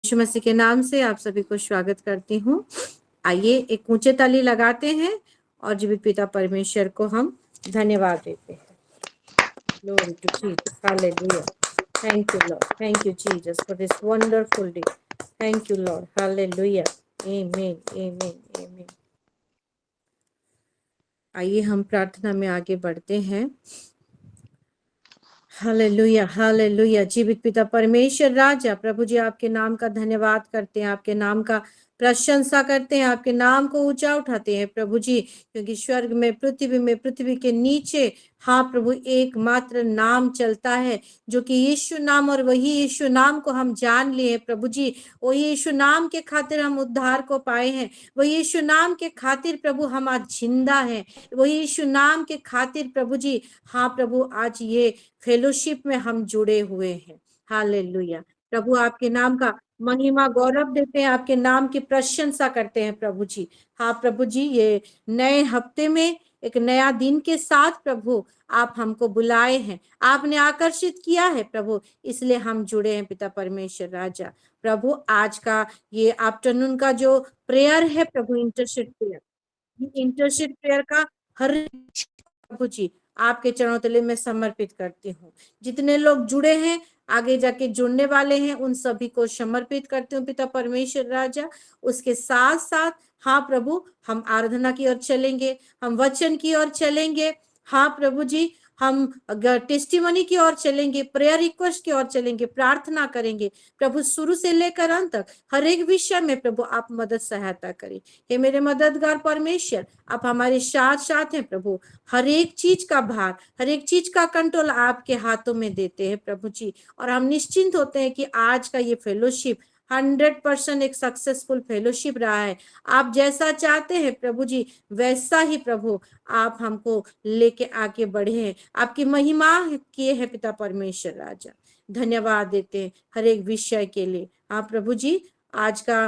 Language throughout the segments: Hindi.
यीशु मसीह के नाम से आप सभी को स्वागत करती हूँ। आइए एक ऊंचे ताली लगाते हैं और जीवित पिता परमेश्वर को हम धन्यवाद देते हैं। Glory to Jesus. Hallelujah. Thank you, Lord. Thank you, Jesus, for this wonderful day. Thank you, Lord. Hallelujah. Amen. Amen. Amen. आइए हम प्रार्थना में आगे बढ़ते हैं। Hallelujah, hallelujah. जीवित पिता परमेश्वर राजा प्रभु जी, आपके नाम का धन्यवाद करते हैं, आपके नाम का प्रशंसा करते हैं, आपके नाम को ऊंचा उठाते हैं प्रभु जी, क्योंकि स्वर्ग में, पृथ्वी के नीचे, हाँ प्रभु, एकमात्र नाम चलता है जो कि यीशु नाम, और वही यीशु नाम को हम जान लिए प्रभु जी। वही यीशु नाम के खातिर हम उद्धार को पाए हैं, वही यीशु नाम के खातिर प्रभु हम आज जिंदा हैं, वही यीशु नाम के खातिर प्रभु जी, हाँ प्रभु, आज ये फेलोशिप में हम जुड़े हुए हैं। हालेलुया प्रभु, आपके नाम का महिमा गौरव देते हैं, आपके नाम की प्रशंसा करते हैं प्रभु जी। हाँ प्रभु जी, ये नए हफ्ते में एक नया दिन के साथ प्रभु आप हमको बुलाए हैं, आपने आकर्षित किया है प्रभु, इसलिए हम जुड़े हैं पिता परमेश्वर राजा। प्रभु आज का ये आफ्टरनून का जो प्रेयर है प्रभु, इंटरसेड प्रेयर का हर प्रभु जी आपके चरणों तले में समर्पित करती हूँ। जितने लोग जुड़े हैं, आगे जाके जुड़ने वाले हैं, उन सभी को समर्पित करती हूँ पिता परमेश्वर राजा। उसके साथ साथ हाँ प्रभु, हम आराधना की ओर चलेंगे, हम वचन की ओर चलेंगे, हाँ प्रभु जी, हम टेस्टिमनी की ओर चलेंगे, प्रेयर रिक्वेस्ट की ओर चलेंगे, प्रार्थना करेंगे प्रभु। शुरू से लेकर अंत तक हर एक विषय में प्रभु आप मदद सहायता करें। हे मेरे मददगार परमेश्वर, आप हमारे साथ साथ हैं प्रभु। हर एक चीज का भार, हर एक चीज का कंट्रोल आपके हाथों में देते हैं प्रभु जी, और हम निश्चिंत होते हैं कि आज का ये फेलोशिप 100% एक सक्सेसफुल फेलोशिप रहा है। आप जैसा चाहते हैं प्रभु जी, वैसा ही प्रभु आप हमको लेके आगे बढ़े हैं, आपकी महिमा किए हैं पिता परमेश्वर राजा। धन्यवाद देते हैं हर एक विषय के लिए। आप प्रभु जी आज का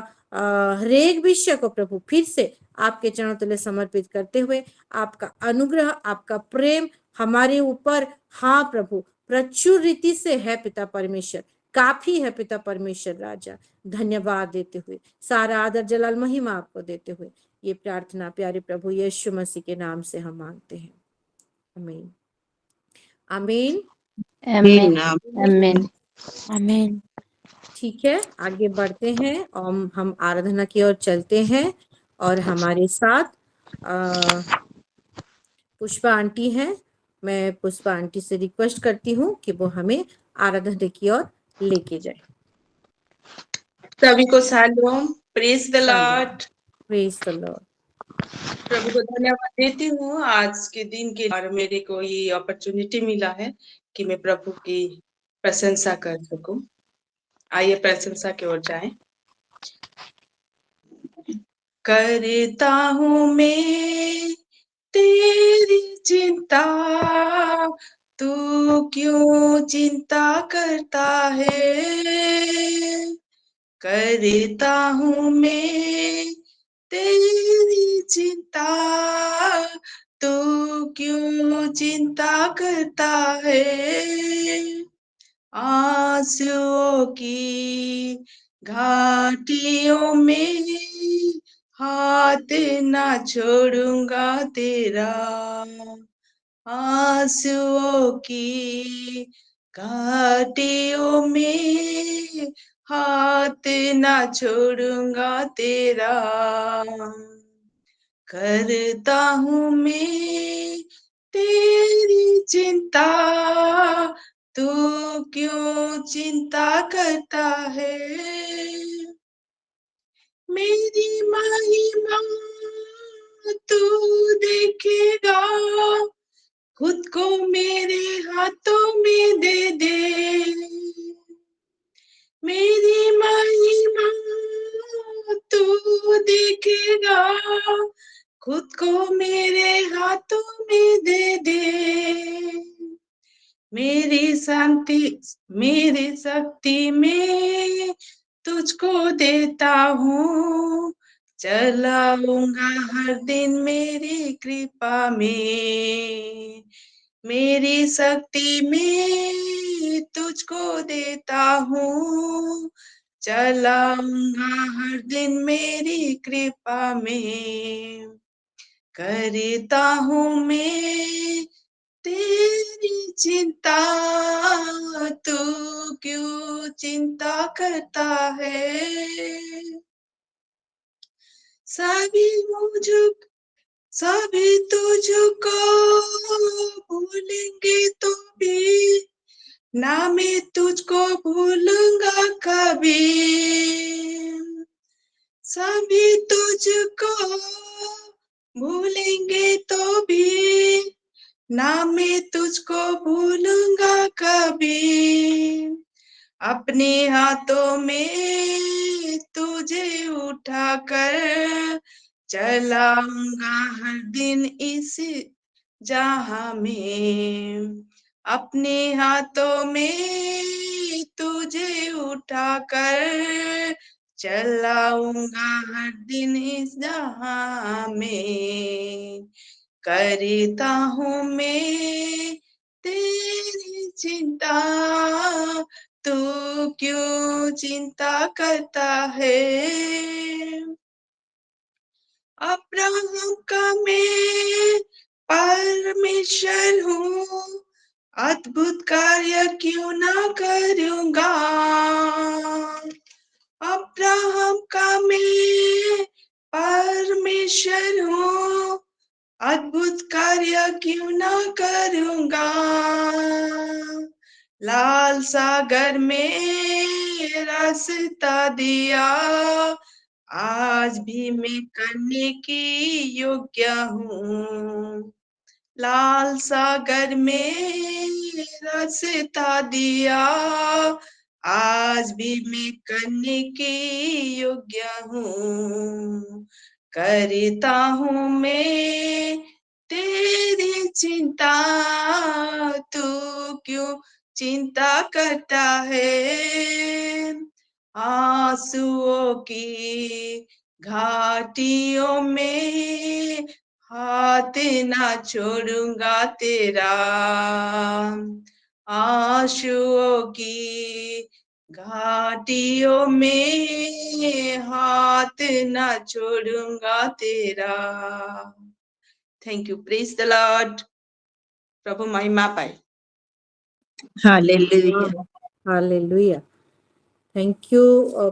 हर एक विषय को प्रभु फिर से आपके चरणों तले समर्पित करते हुए, आपका अनुग्रह, आपका प्रेम हमारे ऊपर, हाँ प्रभु, प्रचुर रीति से है पिता परमेश्वर, काफी है पिता परमेश्वर राजा। धन्यवाद देते हुए, सारा आदर जलाल महिमा आपको देते हुए, ये प्रार्थना प्यारे प्रभु यीशु मसीह के नाम से हम मांगते हैं। आमीन, आमीन, आमीन, आमीन, आमीन। ठीक है, आगे बढ़ते हैं और हम आराधना की ओर चलते हैं, और हमारे साथ पुष्पा आंटी हैं। मैं पुष्पा आंटी से रिक्वेस्ट करती हूँ कि वो हमें आराधना की ओर लेके जाए। सभी को शालोम, praise the Lord. Praise the Lord. प्रभु को धन्यवाद देती हूँ आज के दिन के, और मेरे को ये अपॉर्चुनिटी मिला है कि मैं प्रभु की प्रशंसा कर सकूं। आइए प्रशंसा की ओर जाएं। करता हूँ मैं तेरी चिंता, तू क्यों चिंता करता है। करता हूँ मैं तेरी चिंता, तू क्यों चिंता करता है। आंसुओं की घाटियों में हाथ ना छोड़ूंगा तेरा। आंसुओं की घाटियों में हाथ ना छोड़ूंगा तेरा। करता हूँ मैं तेरी चिंता, तू क्यों चिंता करता है। मेरी महिमा तू देखेगा, खुद को मेरे हाथों में दे दे। मेरी महिमा तू देखेगा, खुद को मेरे हाथों में दे दे। मेरी शक्ति में तुझको देता हूँ, चलाऊंगा हर दिन मेरी कृपा में। मेरी शक्ति में तुझको देता हूँ, चलाऊंगा हर दिन मेरी कृपा में, करता हूँ मैं तेरी चिंता, तू क्यों चिंता करता है। सभी तुझको भूलेंगे तो भी, ना मैं तुझको भूलूंगा कभी। सभी तुझको भूलेंगे तो भी, ना मैं तुझको भूलूंगा कभी। अपने हाथों में तुझे उठाकर, चलाऊंगा हर दिन इस जहां में। अपने हाथों में तुझे उठाकर, चलाऊंगा हर दिन इस जहां में। करता हूँ मैं तेरी चिंता, तू क्यों चिंता करता है। अब्राहम का मैं परमेश्वर हूँ, अद्भुत कार्य क्यों ना करूँगा। अब्राहम का मैं परमेश्वर हूँ, अद्भुत कार्य क्यों ना करूँगा। लाल सागर में रास्ता दिया, आज भी मैं करने की योग्य हूँ। लाल सागर में रास्ता दिया, आज भी मैं करने की योग्य हूँ। करता हूँ मैं तेरी चिंता, तू क्यों चिंता करता है। आंसुओं की घाटियों में हाथ ना छोड़ूंगा तेरा। आंसुओं की घाटियों में हाथ ना छोड़ूंगा तेरा। Thank you. Praise the Lord. प्रभु महिमा पाए। Hallelujah. Hallelujah. Thank you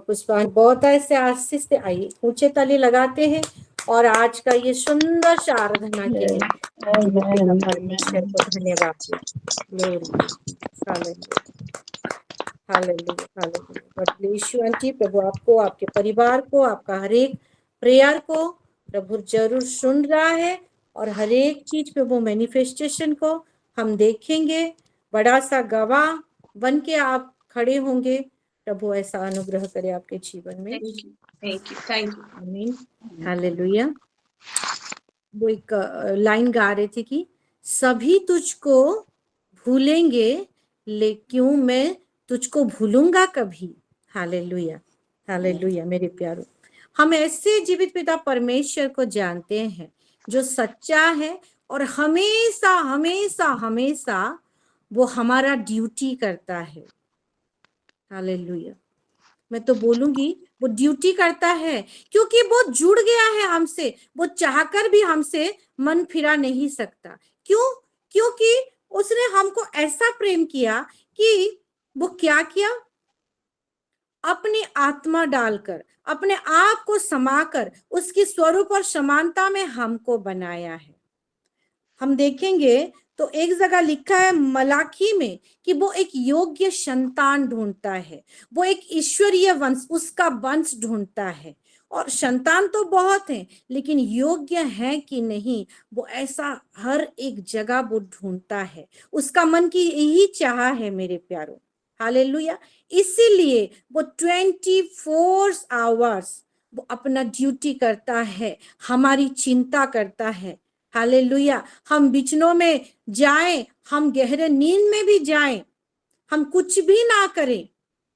Pushpa, बहुत ऐसे आशीष से आइए ऊंचे ताली लगाते हैं और आज का ये सुंदर सा आराधना के लिए जीवित पिता परमेश्वर को धन्यवाद देते। Glory, hallelujah, hallelujah, hallelujah. God bless you aunty. प्रभु आपको, आपके परिवार को, आपका हर एक प्रेयर को प्रभु जरूर सुन रहा है और हर एक चीज प्रभु मैनिफेस्टेशन को हम देखेंगे। बड़ा सा गवाह बन के आप खड़े होंगे। प्रभु ऐसा अनुग्रह करे आपके जीवन में। Thank you, thank you, thank you. आमीन, हालेलुया। वो एक लाइन गा रहे थे कि सभी तुझको भूलेंगे लेकिन मैं तुझको भूलूंगा कभी। Hallelujah, hallelujah. मेरे प्यारो, हम ऐसे जीवित पिता परमेश्वर को जानते हैं जो सच्चा है और हमेशा हमेशा हमेशा वो हमारा ड्यूटी करता है। हालेलुया। मैं तो बोलूंगी वो ड्यूटी करता है क्योंकि वो जुड़ गया है हमसे। वो चाहकर भी हमसे मन फिरा नहीं सकता। क्यों? क्योंकि उसने हमको ऐसा प्रेम किया कि वो क्या किया, अपनी आत्मा डालकर, अपने आप को समाकर उसकी स्वरूप और समानता में हमको बनाया है। हम देखेंगे तो एक जगह लिखा है मलाकी में कि वो एक योग्य संतान ढूंढता है, वो एक ईश्वरीय वंश, उसका वंश ढूंढता है। और संतान तो बहुत है लेकिन योग्य है कि नहीं, वो ऐसा हर एक जगह वो ढूंढता है। उसका मन की यही चाह है मेरे प्यारो। हालेलुया। इसीलिए वो 24 आवर्स वो अपना ड्यूटी करता है, हमारी चिंता करता है। हालेलुया। हम बिचनों में जाएं, हम गहरे नींद में भी जाएं, हम कुछ भी ना करें,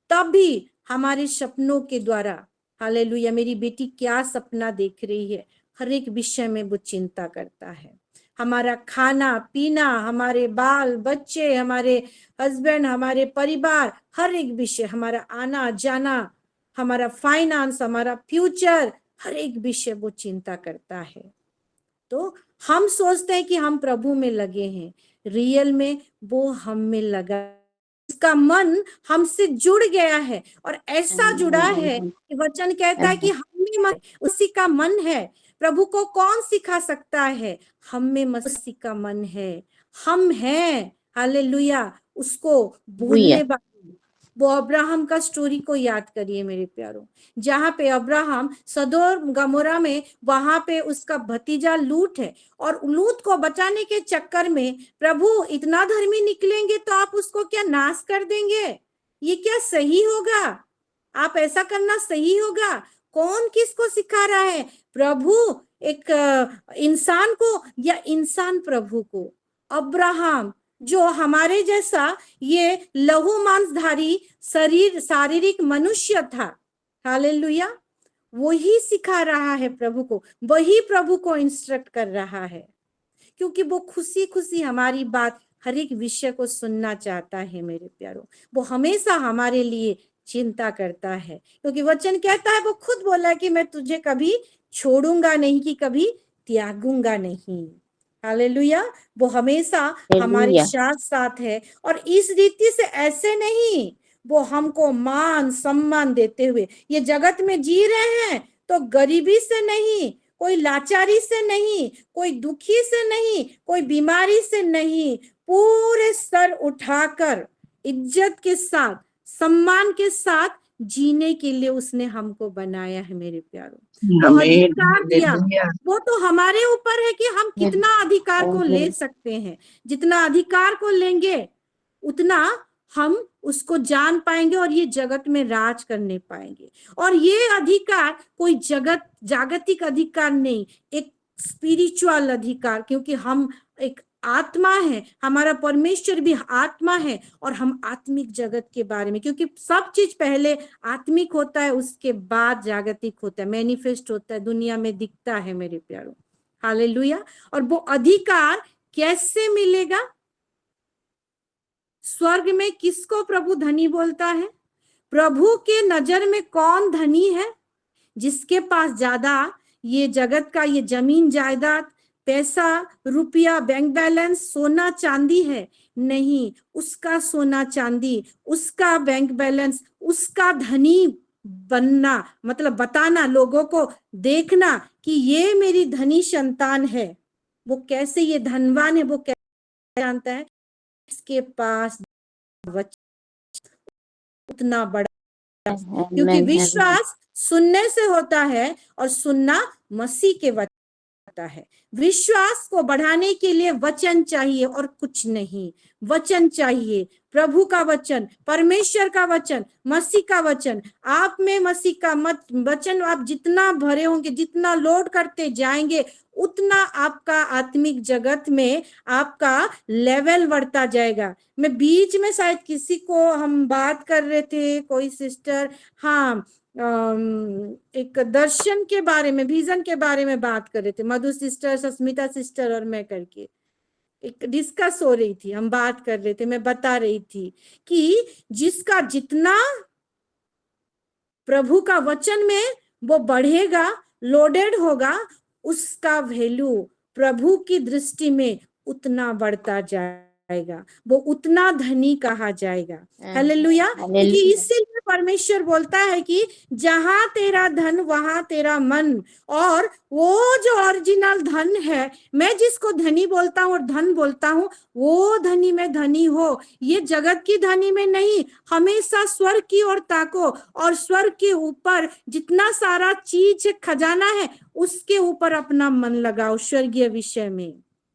तब भी हमारे सपनों के द्वारा, हालेलुया, मेरी बेटी क्या सपना देख रही है, हर एक विषय में वो चिंता करता है। हमारा खाना पीना, हमारे बाल बच्चे, हमारे हस्बैंड, हमारे परिवार, हर एक विषय, हमारा आना जाना, हमारा फाइनेंस, हमारा फ्यूचर, हर एक विषय वो चिंता करता है। तो हम सोचते हैं कि हम प्रभु में लगे हैं, रियल में वो हम में लगा, उसका मन हमसे जुड़ गया है और ऐसा जुड़ा है कि वचन कहता है कि हम में मन, उसी का मन है। प्रभु को कौन सिखा सकता है? हम में मसीह का मन है, हम हैं। हालेलुया। उसको भूलने वाले, वो अब्राहम का स्टोरी को याद करिए मेरे प्यारों, जहां पे अब्राहम सदोम गमोरा में, वहां पे उसका भतीजा लूत है, और लूत को बचाने के चक्कर में प्रभु इतना धर्मी निकलेंगे तो आप उसको क्या नाश कर देंगे? ये क्या सही होगा? आप ऐसा करना सही होगा? कौन किसको सिखा रहा है? प्रभु एक इंसान को या इंसान प्रभु को? अब्राहम जो हमारे जैसा ये लहू मांसधारी शरीर, शारीरिक मनुष्य था, हालेलुया, वही सिखा रहा है प्रभु को, वही प्रभु को इंस्ट्रक्ट कर रहा है, क्योंकि वो खुशी खुशी हमारी बात, हर एक विषय को सुनना चाहता है मेरे प्यारों। वो हमेशा हमारे लिए चिंता करता है, क्योंकि वचन कहता है, वो खुद बोला है कि मैं तुझे कभी छोड़ूंगा नहीं, कि कभी त्यागूंगा नहीं। हालेलुया। वो हमेशा हमारे साथ साथ है, और इस रीति से ऐसे नहीं, वो हमको मान सम्मान देते हुए ये जगत में जी रहे हैं, तो गरीबी से नहीं, कोई लाचारी से नहीं, कोई दुखी से नहीं, कोई बीमारी से नहीं, पूरे सर उठाकर इज्जत के साथ, सम्मान के साथ जीने के लिए उसने हमको बनाया है मेरे प्यारों। तो अधिकार दिया, वो तो हमारे ऊपर है कि हम कितना अधिकार को ले सकते हैं। जितना अधिकार को लेंगे उतना हम उसको जान पाएंगे और ये जगत में राज करने पाएंगे। और ये अधिकार कोई जागतिक अधिकार नहीं, एक स्पिरिचुअल अधिकार, क्योंकि हम एक आत्मा है, हमारा परमेश्वर भी आत्मा है, और हम आत्मिक जगत के बारे में, क्योंकि सब चीज पहले आत्मिक होता है, उसके बाद जागतिक होता है, मैनिफेस्ट होता है, दुनिया में दिखता है मेरे प्यारों। हालेलुया। और वो अधिकार कैसे मिलेगा? स्वर्ग में किसको प्रभु धनी बोलता है? प्रभु के नजर में कौन धनी है? जिसके पास ज्यादा ये जगत का ये जमीन जायदाद, पैसा, रुपया, बैंक बैलेंस, सोना चांदी है? नहीं, उसका सोना चांदी, उसका बैंक बैलेंस, उसका धनी बनना मतलब बताना, लोगों को देखना कि ये मेरी धनी संतान है। वो कैसे ये धनवान है? वो कैसे जानता है? इसके पास उतना बड़ा, क्योंकि विश्वास सुनने से होता है और सुनना मसीह के वचन होता है। विश्वास को बढ़ाने के लिए वचन चाहिए और कुछ नहीं। वचन चाहिए, प्रभु का वचन, परमेश्वर का वचन, मसीह का वचन। आप में मसीह का वचन आप जितना भरे होंगे, जितना लोड करते जाएंगे, उतना आपका आत्मिक जगत में आपका लेवल बढ़ता जाएगा। मैं बीच में शायद किसी को हम बात कर रहे थे, कोई सिस्टर, हाँ, एक दर्शन के बारे में, विजन के बारे में बात कर रहे थे, मधु सिस्टर, सस्मिता सिस्टर और मैं करके एक डिस्कस हो रही थी, हम बात कर रहे थे, मैं बता रही थी कि जिसका जितना प्रभु का वचन में वो बढ़ेगा, लोडेड होगा, उसका वैल्यू प्रभु की दृष्टि में उतना बढ़ता जाएगा, वो उतना धनी कहा जाएगा। हालेलुया। क्योंकि इसीलिए परमेश्वर बोलता है कि जहां तेरा धन वहां तेरा मन। और वो जो ओरिजिनल धन है, मैं जिसको धनी बोलता हूँ और धन बोलता हूँ, वो धनी में धनी हो, ये जगत की धनी में नहीं। हमेशा स्वर्ग की ओर ताको, और स्वर्ग के ऊपर जितना सारा चीज खजाना है उसके ऊपर अपना मन लगाओ, स्वर्गीय विषय में।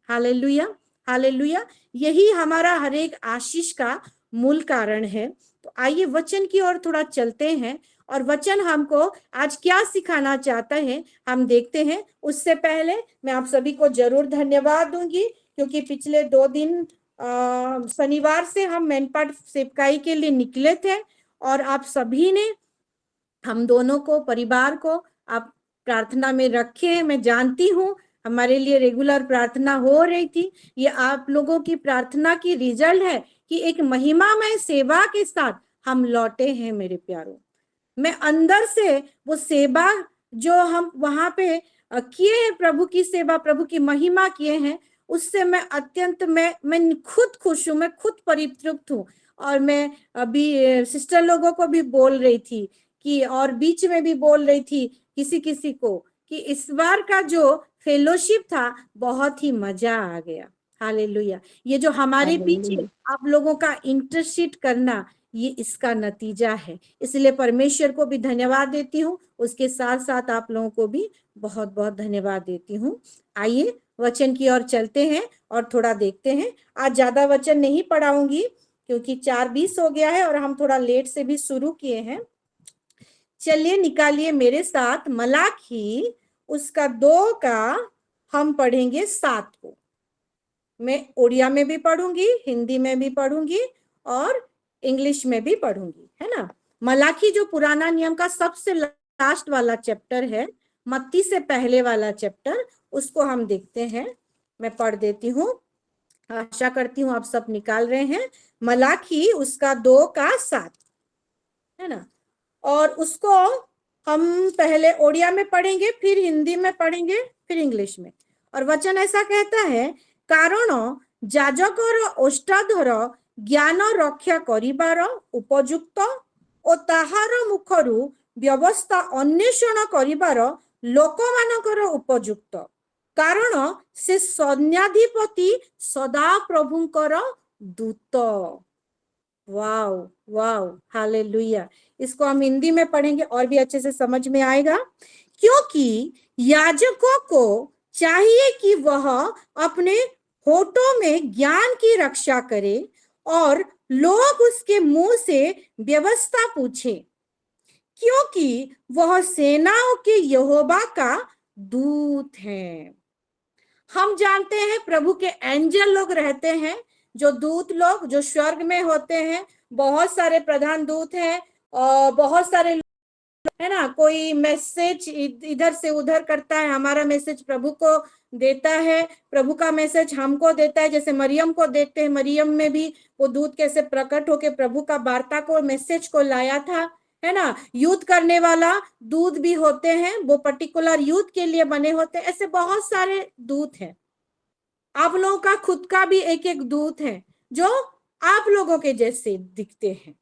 Hallelujah, hallelujah. यही हमारा हर एक आशीष का मूल कारण है। तो आइए वचन की ओर थोड़ा चलते हैं, और वचन हमको आज क्या सिखाना चाहता है हम देखते हैं। उससे पहले मैं आप सभी को जरूर धन्यवाद दूंगी, क्योंकि पिछले 2 दिन शनिवार से हम मैनपाट सेवकाई के लिए निकले थे, और आप सभी ने हम दोनों को, परिवार को आप प्रार्थना में रखे। मैं जानती हूँ हमारे लिए रेगुलर प्रार्थना हो रही थी। ये आप लोगों की प्रार्थना की रिजल्ट है कि एक महिमामय सेवा के साथ हम लौटे हैं मेरे प्यारों। मैं अंदर से वो सेवा जो हम वहां पे किए हैं, प्रभु की सेवा, प्रभु की महिमा किए हैं, उससे मैं अत्यंत मैं खुद खुश हूँ, मैं खुद परितृप्त हूँ। और मैं अभी सिस्टर लोगों को भी बोल रही थी कि, और बीच में भी बोल रही थी किसी किसी को, कि इस बार का जो फेलोशिप था बहुत ही मजा आ गया। हालेलुया। ये जो हमारे पीछे आप लोगों का इंटरसीड करना, ये इसका नतीजा है। इसलिए परमेश्वर को भी धन्यवाद देती हूँ, उसके साथ साथ आप लोगों को भी बहुत बहुत धन्यवाद देती हूँ। आइए वचन की ओर चलते हैं और थोड़ा देखते हैं। आज ज्यादा वचन नहीं पढ़ाऊंगी क्योंकि 4:20 हो गया है और हम थोड़ा लेट से भी शुरू किए हैं। चलिए निकालिए मेरे साथ मलाकी उसका 2 का हम पढ़ेंगे 7 को। मैं उड़िया में भी पढ़ूंगी, हिंदी में भी पढ़ूंगी और इंग्लिश में भी पढ़ूंगी, है ना। मलाकी जो पुराना नियम का सबसे लास्ट वाला चैप्टर है, मत्ती से पहले वाला चैप्टर, उसको हम देखते हैं। मैं पढ़ देती हूँ, आशा करती हूँ आप सब निकाल रहे हैं। मलाकी उसका 2 का 7, है ना। और उसको हम पहले ओडिया में पढ़ेंगे, फिर हिंदी में पढ़ेंगे, फिर इंग्लिश में। और वचन ऐसा कहता है, कारण ଯାଜକର ଓଷ୍ଠାଧର ଜ୍ଞାନ ରକ୍ଷା କରିବାର ଉପଯୁକ୍ତ ଓ ତାହାର ମୁଖରୁ ବ୍ୟବସ୍ଥା ଅନ୍ୱେଷଣ କରିବାର ଲୋକମାନଙ୍କର ଉପଯୁକ୍ତ, କାରଣ ସେ ସୈନ୍ୟାଧିପତି ସଦାप्रଭୁଙ୍କର दूत। Wow wow, hallelujah. इसको हम हिंदी में पढ़ेंगे और भी अच्छे से समझ में आएगा। क्योंकि याजकों को चाहिए कि वह अपने होठों में ज्ञान की रक्षा करे और लोग उसके मुंह से व्यवस्था पूछे, क्योंकि वह सेनाओं के यहोवा का दूत है। हम जानते हैं प्रभु के एंजल लोग रहते हैं, जो दूत लोग जो स्वर्ग में होते हैं। बहुत सारे प्रधान दूत हैं और बहुत सारे, है ना। कोई मैसेज इधर से उधर करता है, हमारा मैसेज प्रभु को देता है, प्रभु का मैसेज हमको देता है। जैसे मरियम को देते हैं, मरियम में भी वो दूत कैसे प्रकट होके प्रभु का वार्ता को, मैसेज को लाया था, है ना। युद्ध करने वाला दूत भी होते हैं, वो पर्टिकुलर युद्ध के लिए बने होते हैं। ऐसे बहुत सारे दूत हैं। आप लोगों का खुद का भी एक एक दूत है जो आप लोगों के जैसे दिखते हैं।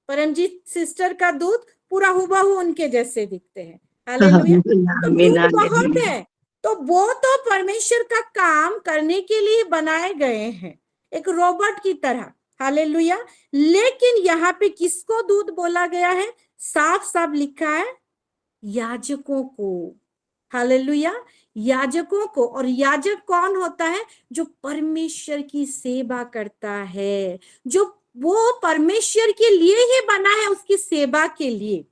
परमजीत सिस्टर का दूत पूरा हुबहू उनके जैसे दिखते हैं। हालेलुया। तो दूत बहुत है, तो वो तो परमेश्वर का काम करने के लिए बनाए गए हैं, एक रोबोट की तरह। हालेलुया। लेकिन यहाँ पे किसको दूत बोला गया है? साफ साफ लिखा है, याजकों को। हालेलुया, याजकों को। और याजक कौन होता है? जो परमेश्वर की सेवा करता है, जो वो परमेश्वर के लिए ही बना है, उसकी सेवा के लिए।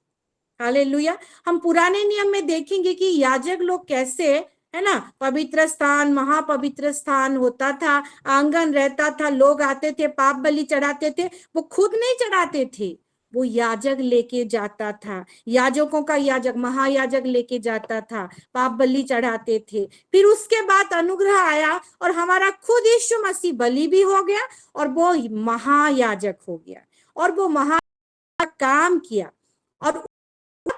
हालेलुया। हम पुराने नियम में देखेंगे कि याजक लोग कैसे, है ना, पवित्र स्थान, महापवित्र स्थान होता था, आंगन रहता था, लोग आते थे, पाप बलि चढ़ाते थे। वो खुद नहीं चढ़ाते थे, वो याजक लेके जाता था। याजकों का याजक, महायाजक लेके जाता था, पाप बलि चढ़ाते थे। फिर उसके बाद अनुग्रह आया और हमारा खुद यीशु मसीह बलि भी हो गया और वो महायाजक हो गया और वो महा काम किया और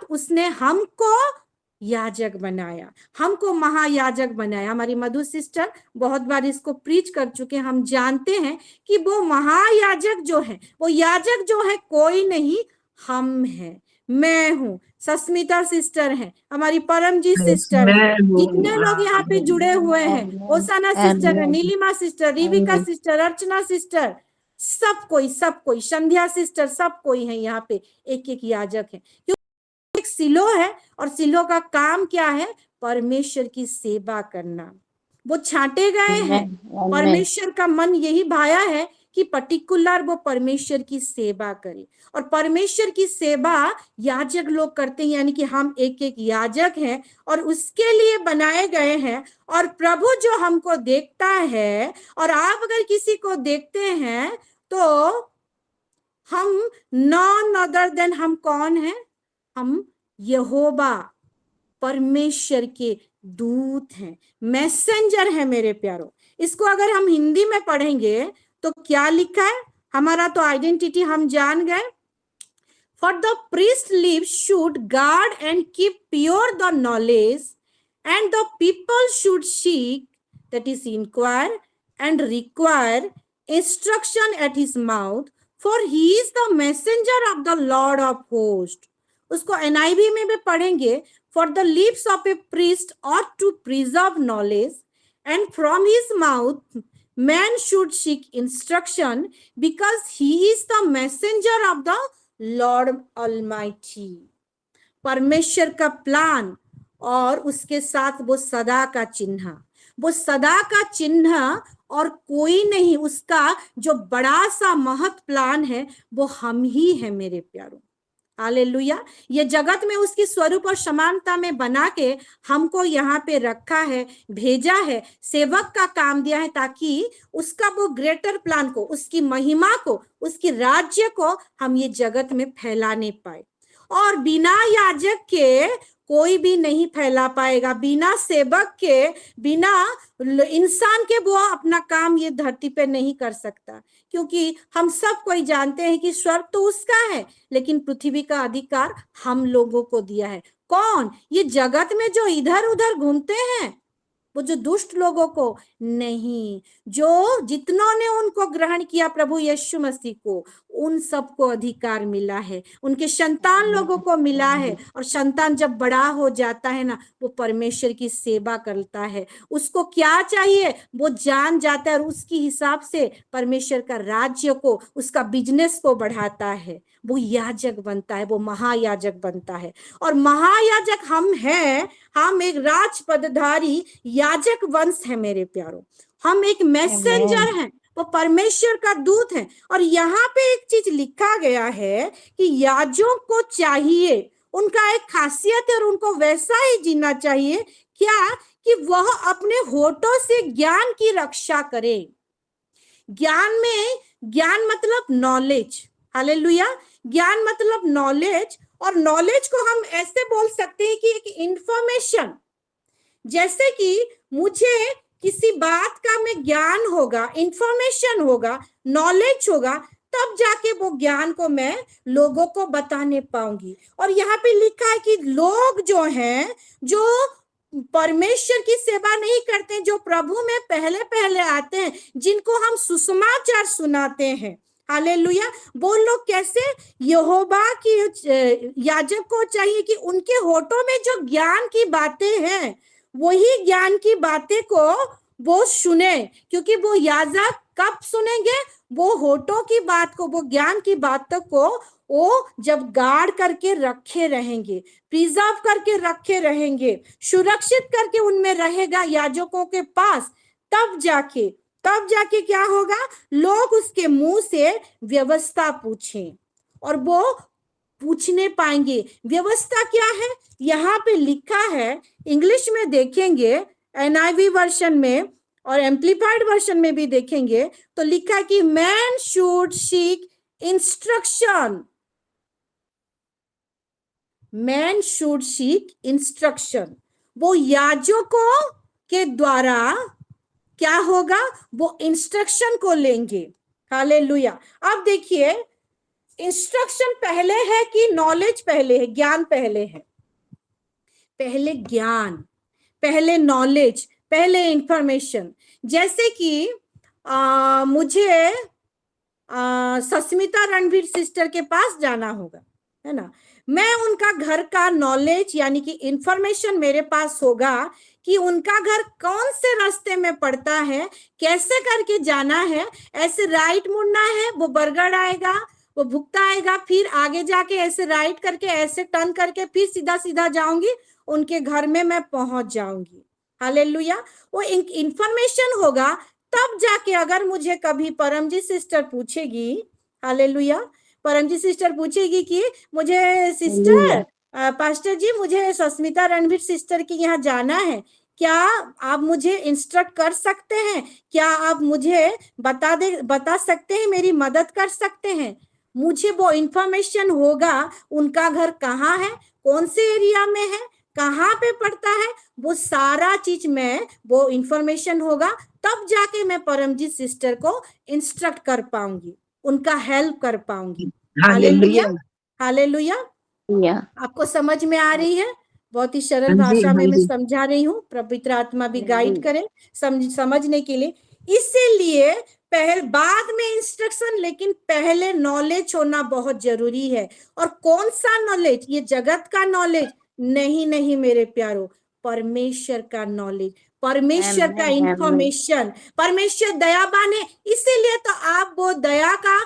उसने हमको याजक बनाया, हमको महायाजक बनाया। हमारी मधु सिस्टर बहुत बार इसको प्रीच कर चुके हैं। हम जानते हैं कि वो महायाजक जो है, वो याजक जो है कोई नहीं, हम हैं, मैं हूं, सस्मिता सिस्टर है, हमारी परमजीत सिस्टर है, जितने लोग यहाँ पे जुड़े हुए हैं, ओसाना सिस्टर है, नीलिमा सिस्टर, रिविका सिस्टर, अर्चना सिस्टर, सब कोई, संध्या सिस्टर, सब कोई है यहाँ पे, एक एक याजक है। एक सिलो है और सिलो का काम क्या है? परमेश्वर की सेवा करना। वो छांटे गए हैं, परमेश्वर का मन यही भाया है कि पर्टिकुलर वो परमेश्वर की सेवा करे। और परमेश्वर की सेवा याजक लोग करते हैं, यानी कि हम एक एक याजक हैं और उसके लिए बनाए गए हैं। और प्रभु जो हमको देखता है और आप अगर किसी को देखते हैं तो हम नॉन अदर देन, हम कौन है? हम यहोवा परमेश्वर के दूत हैं, मैसेंजर है मेरे प्यारो। इसको अगर हम हिंदी में पढ़ेंगे तो क्या लिखा है? हमारा तो आइडेंटिटी हम जान गए। For the priest's lips should guard and keep pure the knowledge, and the people should seek, that is, inquire and require instruction at his mouth, for he is the messenger of the Lord of hosts. उसको NIV में भी पढ़ेंगे. For the lips of a priest ought to preserve knowledge, and from his mouth man should seek instruction, because he is the messenger of the Lord Almighty. परमेश्वर का प्लान और उसके साथ वो सदा का चिन्ह, वो सदा का चिन्ह और कोई नहीं. उसका जो बड़ा सा महत् प्लान है वो हम ही है मेरे प्यारों. हालेलुया. ये जगत में उसकी स्वरूप और समानता में बना के हमको यहाँ पे रखा है, भेजा है, सेवक का काम दिया है, ताकि उसका वो ग्रेटर प्लान को, उसकी महिमा को, उसकी राज्य को हम ये जगत में फैलाने पाए. और बिना याजक के कोई भी नहीं फैला पाएगा. बिना सेवक के, बिना इंसान के वो अपना काम ये धरती पे नहीं कर सकता. क्योंकि हम सब कोई जानते हैं कि स्वर्ग तो उसका है, लेकिन पृथ्वी का अधिकार हम लोगों को दिया है. कौन? ये जगत में जो इधर उधर घूमते हैं, वो जो दुष्ट लोगों को नहीं, जो जितनों ने उनको ग्रहण किया प्रभु यीशु मसीह को, उन सबको अधिकार मिला है. उनके संतान लोगों को मिला है. और संतान जब बड़ा हो जाता है ना, वो परमेश्वर की सेवा करता है. उसको क्या चाहिए वो जान जाता है, और उसकी हिसाब से परमेश्वर का राज्य को, उसका बिजनेस को बढ़ाता है. वो याजक बनता है, वो महायाजक बनता है. और महायाजक हम हैं. हम एक राजपदधारी याजक वंश है मेरे प्यारों. हम एक मैसेंजर हैं, वो परमेश्वर का दूत है. और यहाँ पे एक चीज लिखा गया है कि याजकों को चाहिए, उनका एक खासियत है और उनको वैसा ही जीना चाहिए. क्या? कि वह अपने होठों से ज्ञान की रक्षा करे. ज्ञान में, ज्ञान मतलब नॉलेज. हालेलुया. ज्ञान मतलब नॉलेज. और नॉलेज को हम ऐसे बोल सकते हैं कि एक इंफॉर्मेशन. जैसे कि मुझे किसी बात का में ज्ञान होगा, इंफॉर्मेशन होगा, नॉलेज होगा, तब जाके वो ज्ञान को मैं लोगों को बताने पाऊंगी. और यहाँ पे लिखा है कि लोग जो हैं, जो परमेश्वर की सेवा नहीं करते, जो प्रभु में पहले पहले आते हैं, जिनको हम सुसमाचार सुनाते हैं, हालेलुया, वो लोग कैसे? यहोवा की याजक को चाहिए कि उनके होठों में जो ज्ञान की बातें हैं, वही ज्ञान की बातें को वो सुने. क्योंकि वो याजक कब सुनेंगे? वो होठों की बात को, वो ज्ञान की बातों को वो जब गार्ड करके रखे रहेंगे, प्रिजर्व करके रखे रहेंगे, सुरक्षित करके उनमें रहेगा याजकों के पास, तब जाके क्या होगा? लोग उसके मुंह से व्यवस्था पूछें और वो पूछने पाएंगे. व्यवस्था क्या है? यहाँ पे लिखा है, इंग्लिश में देखेंगे, NIV वर्जन में और एम्प्लीफाइड वर्जन में भी देखेंगे तो लिखा है कि man should seek instruction. Man should seek instruction. वो याजकों के द्वारा क्या होगा? वो इंस्ट्रक्शन को लेंगे. हालेलुया. अब देखिए, इंस्ट्रक्शन पहले है कि नॉलेज पहले है? ज्ञान पहले है. पहले ज्ञान, पहले नॉलेज, पहले इंफॉर्मेशन. जैसे कि मुझे सस्मिता रणवीर सिस्टर के पास जाना होगा, है ना. मैं उनका घर का नॉलेज यानी कि इंफॉर्मेशन मेरे पास होगा कि उनका घर कौन से रास्ते में पड़ता है, कैसे करके जाना है, ऐसे राइट मुड़ना है, वो बरगढ़ आएगा, वो भुगता आएगा, फिर आगे जाके ऐसे राइट करके, ऐसे टर्न करके, फिर सीधा सीधा जाऊंगी, उनके घर में मैं पहुंच जाऊंगी. हालेलुया. वो इंफॉर्मेशन होगा. तब जाके अगर मुझे कभी परमजीत सिस्टर पूछेगी, हालेलुया, परमजीत सिस्टर पूछेगी कि मुझे सिस्टर, पास्टर जी, मुझे सस्मिता रणवीर सिस्टर के यहाँ जाना है, क्या आप मुझे इंस्ट्रक्ट कर सकते हैं? क्या आप मुझे बता सकते हैं, मेरी मदद कर सकते हैं? मुझे वो इंफॉर्मेशन होगा, उनका घर कहाँ है, कौन से एरिया में है, कहाँ पे पड़ता है, वो सारा चीज में वो इंफॉर्मेशन होगा. तब जाके मैं परमजीत सिस्टर को इंस्ट्रक्ट कर पाऊंगी, उनका हेल्प कर पाऊंगी. हालेलुया. हालेलुया। या आपको समझ में आ रही है? बहुत ही सरल हाँ जी, भाषा में हाँ मैं जी। समझा रही हूँ, पवित्र आत्मा भी गाइड हालेलुया। करे समझने के लिए। इसीलिए बाद में इंस्ट्रक्शन, लेकिन पहले नॉलेज होना बहुत जरूरी है। और कौन सा नॉलेज? ये जगत का नॉलेज नहीं, नहीं मेरे प्यारो, परमेश्वर का नॉलेज, परमेश्वर का आमेन, आमेन। इंफॉर्मेशन। परमेश्वर दयावान है, इसीलिए तो आप वो दया का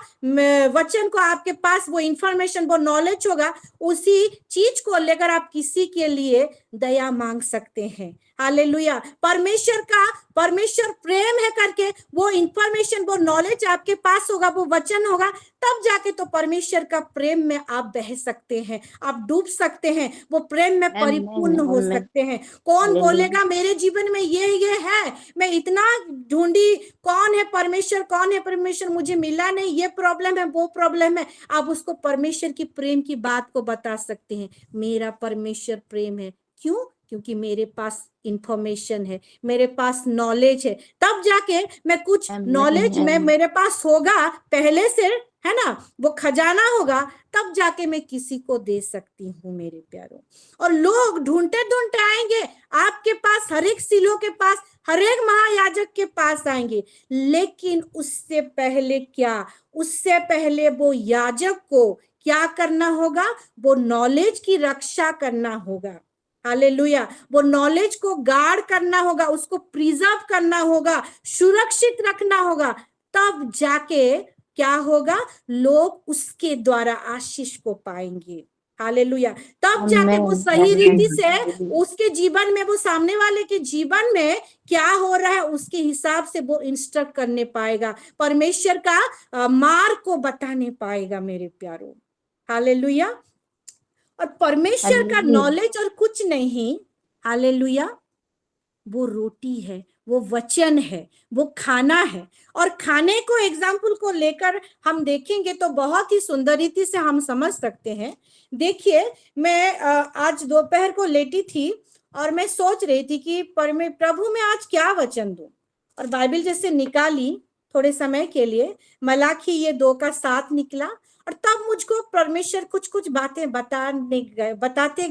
वचन को आपके पास वो इंफॉर्मेशन, वो नॉलेज होगा, उसी चीज को लेकर आप किसी के लिए दया मांग सकते हैं। हालेलुया। परमेश्वर प्रेम है करके वो इंफॉर्मेशन, वो नॉलेज आपके पास होगा, वो वचन होगा, तब जाके तो परमेश्वर का प्रेम में आप बह सकते हैं, आप डूब सकते हैं, वो प्रेम में परिपूर्ण हो आमेन। सकते हैं। कौन हालेलुया। बोलेगा मेरे जीवन में ये है, मैं इतना ढूंढी, कौन है परमेश्वर, कौन है परमेश्वर, मुझे मिला नहीं, ये प्रॉब्लम है, वो प्रॉब्लम है। आप उसको परमेश्वर की प्रेम की बात को बता सकते हैं। मेरा परमेश्वर प्रेम है। क्यों? क्योंकि मेरे पास इंफॉर्मेशन है, मेरे पास नॉलेज है। तब जाके मैं कुछ नॉलेज में आमेन। मेरे पास होगा पहले से, है ना, वो खजाना होगा, तब जाके मैं किसी को दे सकती हूँ मेरे प्यारों। और लोग ढूंढते ढूंढते आएंगे आपके पास, हर एक सिलों के पास, हर एक महायाजक के पास आएंगे, लेकिन उससे पहले क्या? उससे पहले वो याजक को क्या करना होगा? वो नॉलेज की रक्षा करना होगा। हालेलुया। वो नॉलेज को गार्ड करना होगा, उसको प्रिजर्व करना होगा, सुरक्षित रखना होगा। तब जाके क्या होगा? लोग उसके द्वारा आशीष को पाएंगे। हालेलुया। तब जाके वो आमेन, सही आमीन। रीति से हालेलुया। उसके जीवन में, वो सामने वाले के जीवन में क्या हो रहा है, उसके हिसाब से वो इंस्ट्रक्ट करने पाएगा, परमेश्वर का मार्ग को बताने पाएगा मेरे प्यारों। हालेलुया। और परमेश्वर का हालेलुया। नॉलेज और कुछ नहीं, हालेलुया, वो रोटी है, वो वचन है, वो खाना है। और खाने को एग्जाम्पल को लेकर हम देखेंगे तो बहुत ही सुंदर रीति से हम समझ सकते हैं। देखिए, मैं आज दोपहर को लेटी थी और मैं सोच रही थी कि प्रभु मैं आज क्या वचन दूं, और बाइबल जैसे निकाली थोड़े समय के लिए, मलाखी ये 2:7 निकला, और तब मुझको परमेश्वर कुछ कुछ बातें बताते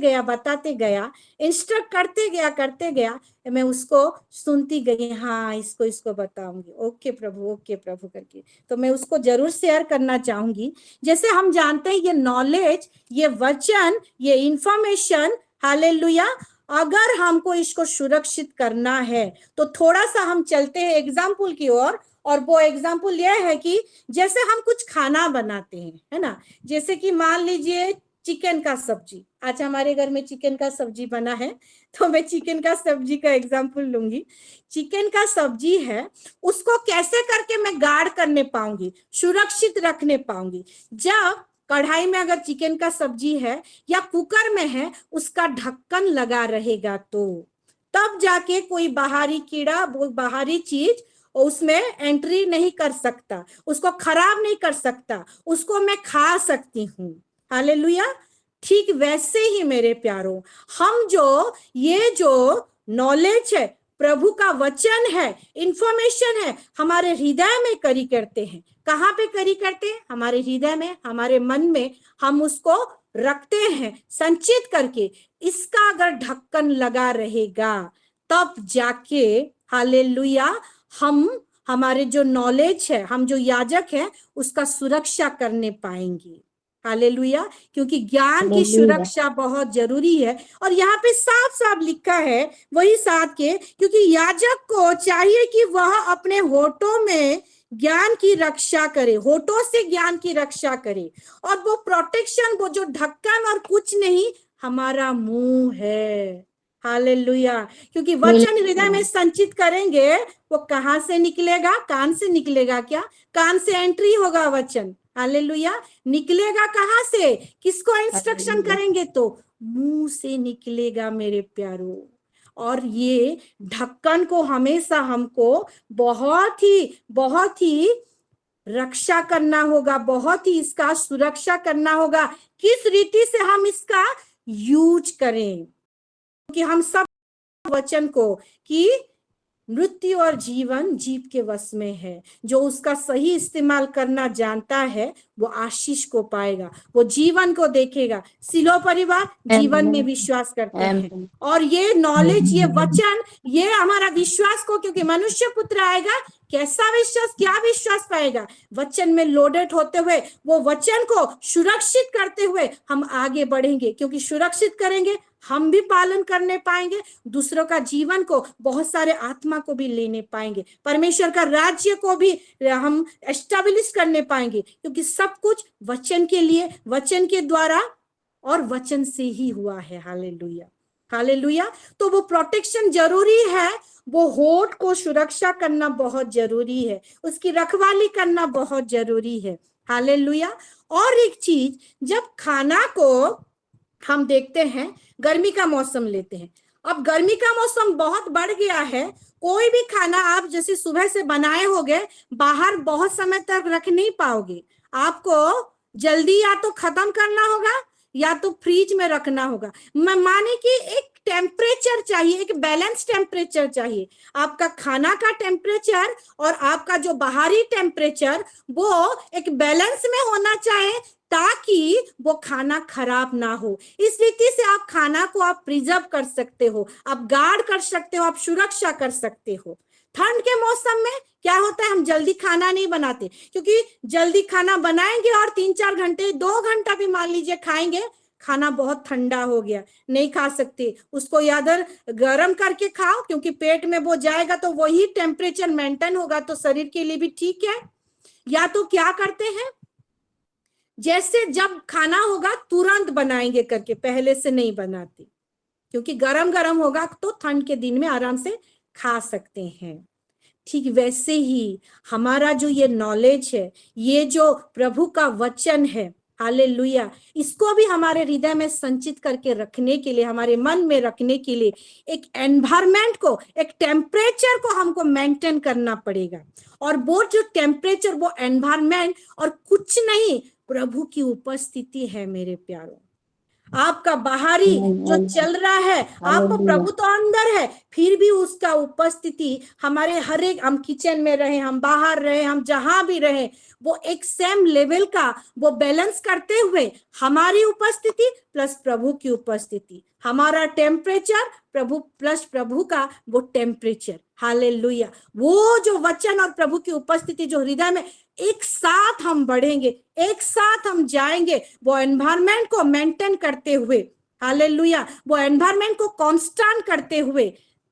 गया, इंस्ट्रक्ट करते गया। मैं उसको सुनती गई, हाँ इसको बताऊंगी, ओके प्रभु करके। तो मैं उसको जरूर शेयर करना चाहूंगी। जैसे हम जानते हैं ये नॉलेज, ये वचन, ये इंफॉर्मेशन, हालेलुया, अगर हमको इसको सुरक्षित करना है तो थोड़ा सा हम चलते हैं एग्जाम्पल की ओर। और वो एग्जाम्पल यह है कि जैसे हम कुछ खाना बनाते हैं, है ना, जैसे कि मान लीजिए चिकन का सब्जी, आज हमारे घर में चिकन का सब्जी बना है, तो मैं चिकन का सब्जी का एग्जाम्पल लूंगी। चिकन का सब्जी है, उसको कैसे करके मैं गार्ड करने पाऊंगी, सुरक्षित रखने पाऊंगी? जब कढ़ाई में अगर चिकन का सब्जी है या कुकर में है, उसका ढक्कन लगा रहेगा, तो तब जाके कोई बाहरी कीड़ा, वो बाहरी चीज उसमें एंट्री नहीं कर सकता, उसको खराब नहीं कर सकता, उसको मैं खा सकती हूँ। हालेलुया। ठीक वैसे ही मेरे प्यारों, हम ये जो नॉलेज है, प्रभु का वचन है, इंफॉर्मेशन है, हमारे हृदय में करी करते हैं। कहाँ पे करी करते हैं? हमारे हृदय में, हमारे मन में हम उसको रखते हैं संचित करके। इसका अगर ढक्कन लगा रहेगा, तब जाके हालेलुया हम, हमारे जो नॉलेज है, हम जो याजक है, उसका सुरक्षा करने पाएंगे। हालेलुया। क्योंकि ज्ञान की हालेलुया। सुरक्षा बहुत जरूरी है। और यहाँ पे साफ साफ लिखा है वही 7 के, क्योंकि याजक को चाहिए कि वह अपने होठों में ज्ञान की रक्षा करे, होठों से ज्ञान की रक्षा करे। और वो प्रोटेक्शन, वो जो ढक्कन और कुछ नहीं, हमारा मुंह है। हालेलुया। क्योंकि वचन हृदय में संचित करेंगे, वो कहाँ से निकलेगा? कान से निकलेगा क्या? कान से एंट्री होगा वचन, हालेलुया। निकलेगा कहाँ से? किसको इंस्ट्रक्शन हालेलुया। करेंगे? तो मुंह से निकलेगा मेरे प्यारों। और ये ढक्कन को हमेशा हमको बहुत ही रक्षा करना होगा, बहुत ही इसका सुरक्षा करना होगा। किस रीति से हम इसका यूज करें, कि हम सब वचन को कि मृत्यु और जीवन जीव के वश में है। जो उसका सही इस्तेमाल करना जानता है वो आशीष को पाएगा, वो जीवन को देखेगा। सिलो परिवार जीवन में विश्वास करते हैं, और ये नॉलेज, ये वचन, ये हमारा विश्वास को, क्योंकि मनुष्य पुत्र आएगा, कैसा विश्वास, क्या विश्वास पाएगा? वचन में लोडेड होते हुए, वो वचन को सुरक्षित करते हुए हम आगे बढ़ेंगे, क्योंकि सुरक्षित करेंगे हम भी पालन करने पाएंगे, दूसरों का जीवन को, बहुत सारे आत्मा को भी लेने पाएंगे, परमेश्वर का राज्य को भी हम एस्टैब्लिश करने पाएंगे, क्योंकि सब कुछ वचन के लिए, वचन के द्वारा और वचन से ही हुआ है। Hallelujah, hallelujah. तो वो प्रोटेक्शन जरूरी है, वो होठ को सुरक्षा करना बहुत जरूरी है, उसकी रखवाली करना बहुत जरूरी है। हालेलुया। और एक चीज, जब खाना को हम देखते हैं, गर्मी का मौसम लेते हैं, अब गर्मी का मौसम बहुत बढ़ गया है, कोई भी खाना आप जैसे सुबह से बनाए होगे, बाहर बहुत समय तक रख नहीं पाओगे, आपको जल्दी या तो खत्म करना होगा या तो फ्रिज में रखना होगा। मैं माने कि एक टेम्परेचर चाहिए, एक बैलेंस टेम्परेचर चाहिए, आपका खाना का टेम्परेचर और आपका जो बाहरी टेम्परेचर, वो एक बैलेंस में होना चाहिए, ताकि वो खाना खराब ना हो। इस रीति से आप खाना को आप प्रिजर्व कर सकते हो, आप गार्ड कर सकते हो, आप सुरक्षा कर सकते हो। ठंड के मौसम में क्या होता है, हम जल्दी खाना नहीं बनाते, क्योंकि जल्दी खाना बनाएंगे और 3-4 घंटे, 2 घंटा भी मान लीजिए खाएंगे, खाना बहुत ठंडा हो गया, नहीं खा सकते, उसको यादर गर्म करके खाओ, क्योंकि पेट में वो जाएगा तो वही टेम्परेचर मेंटेन होगा, तो शरीर के लिए भी ठीक है। या तो क्या करते हैं, जैसे जब खाना होगा तुरंत बनाएंगे करके, पहले से नहीं बनाते, क्योंकि गरम गरम होगा तो ठंड के दिन में आराम से खा सकते हैं। ठीक वैसे ही हमारा जो ये नॉलेज है, ये जो प्रभु का वचन है, हालेलुया, इसको भी हमारे हृदय में संचित करके रखने के लिए, हमारे मन में रखने के लिए एक एनवायरमेंट को, एक टेम्परेचर को हमको मेंटेन करना पड़ेगा। और वो जो टेम्परेचर, वो एनवायरमेंट और कुछ नहीं, प्रभु की उपस्थिति है मेरे प्यारों। आपका बाहरी जो चल रहा है, आपको प्रभु तो अंदर है, फिर भी उसका उपस्थिति हमारे हर एक, हम किचन में रहे, हम बाहर रहे, हम जहां भी रहे, वो एक सेम लेवल का वो बैलेंस करते हुए, हमारी उपस्थिति प्लस प्रभु की उपस्थिति, हमारा टेम्परेचर प्रभु प्लस प्रभु का वो टेम्परेचर, हालेलुया। वो जो वचन और प्रभु की उपस्थिति जो हृदय में, एक साथ हम बढ़ेंगे, एक साथ हम जाएंगे, वो एनवायरमेंट को मेंटेन करते हुए, हालेलुया, वो एनवायरमेंट को कांस्टेंट करते हुए,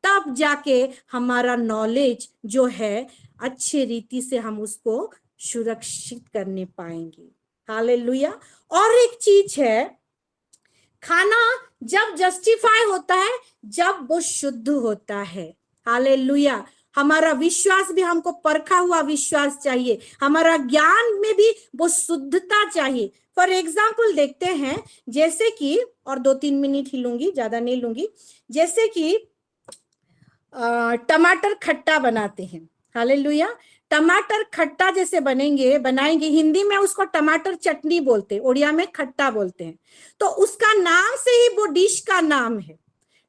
तब जाके हमारा नॉलेज जो है अच्छे रीति से हम उसको सुरक्षित करने पाएंगे। हालेलुया। और एक चीज है, खाना जब जस्टिफाई होता है, जब वो शुद्ध होता है। हालेलुया। हमारा विश्वास भी हमको परखा हुआ विश्वास चाहिए, हमारा ज्ञान में भी वो शुद्धता चाहिए। फॉर एग्जाम्पल देखते हैं, जैसे कि, और 2-3 मिनट ही लूंगी, ज्यादा नहीं लूंगी, जैसे कि टमाटर खट्टा बनाते हैं। हालेलुया। टमाटर खट्टा जैसे बनाएंगे, हिंदी में उसको टमाटर चटनी बोलते हैं, उड़िया में खट्टा बोलते हैं। तो उसका नाम से ही वो डिश का नाम है।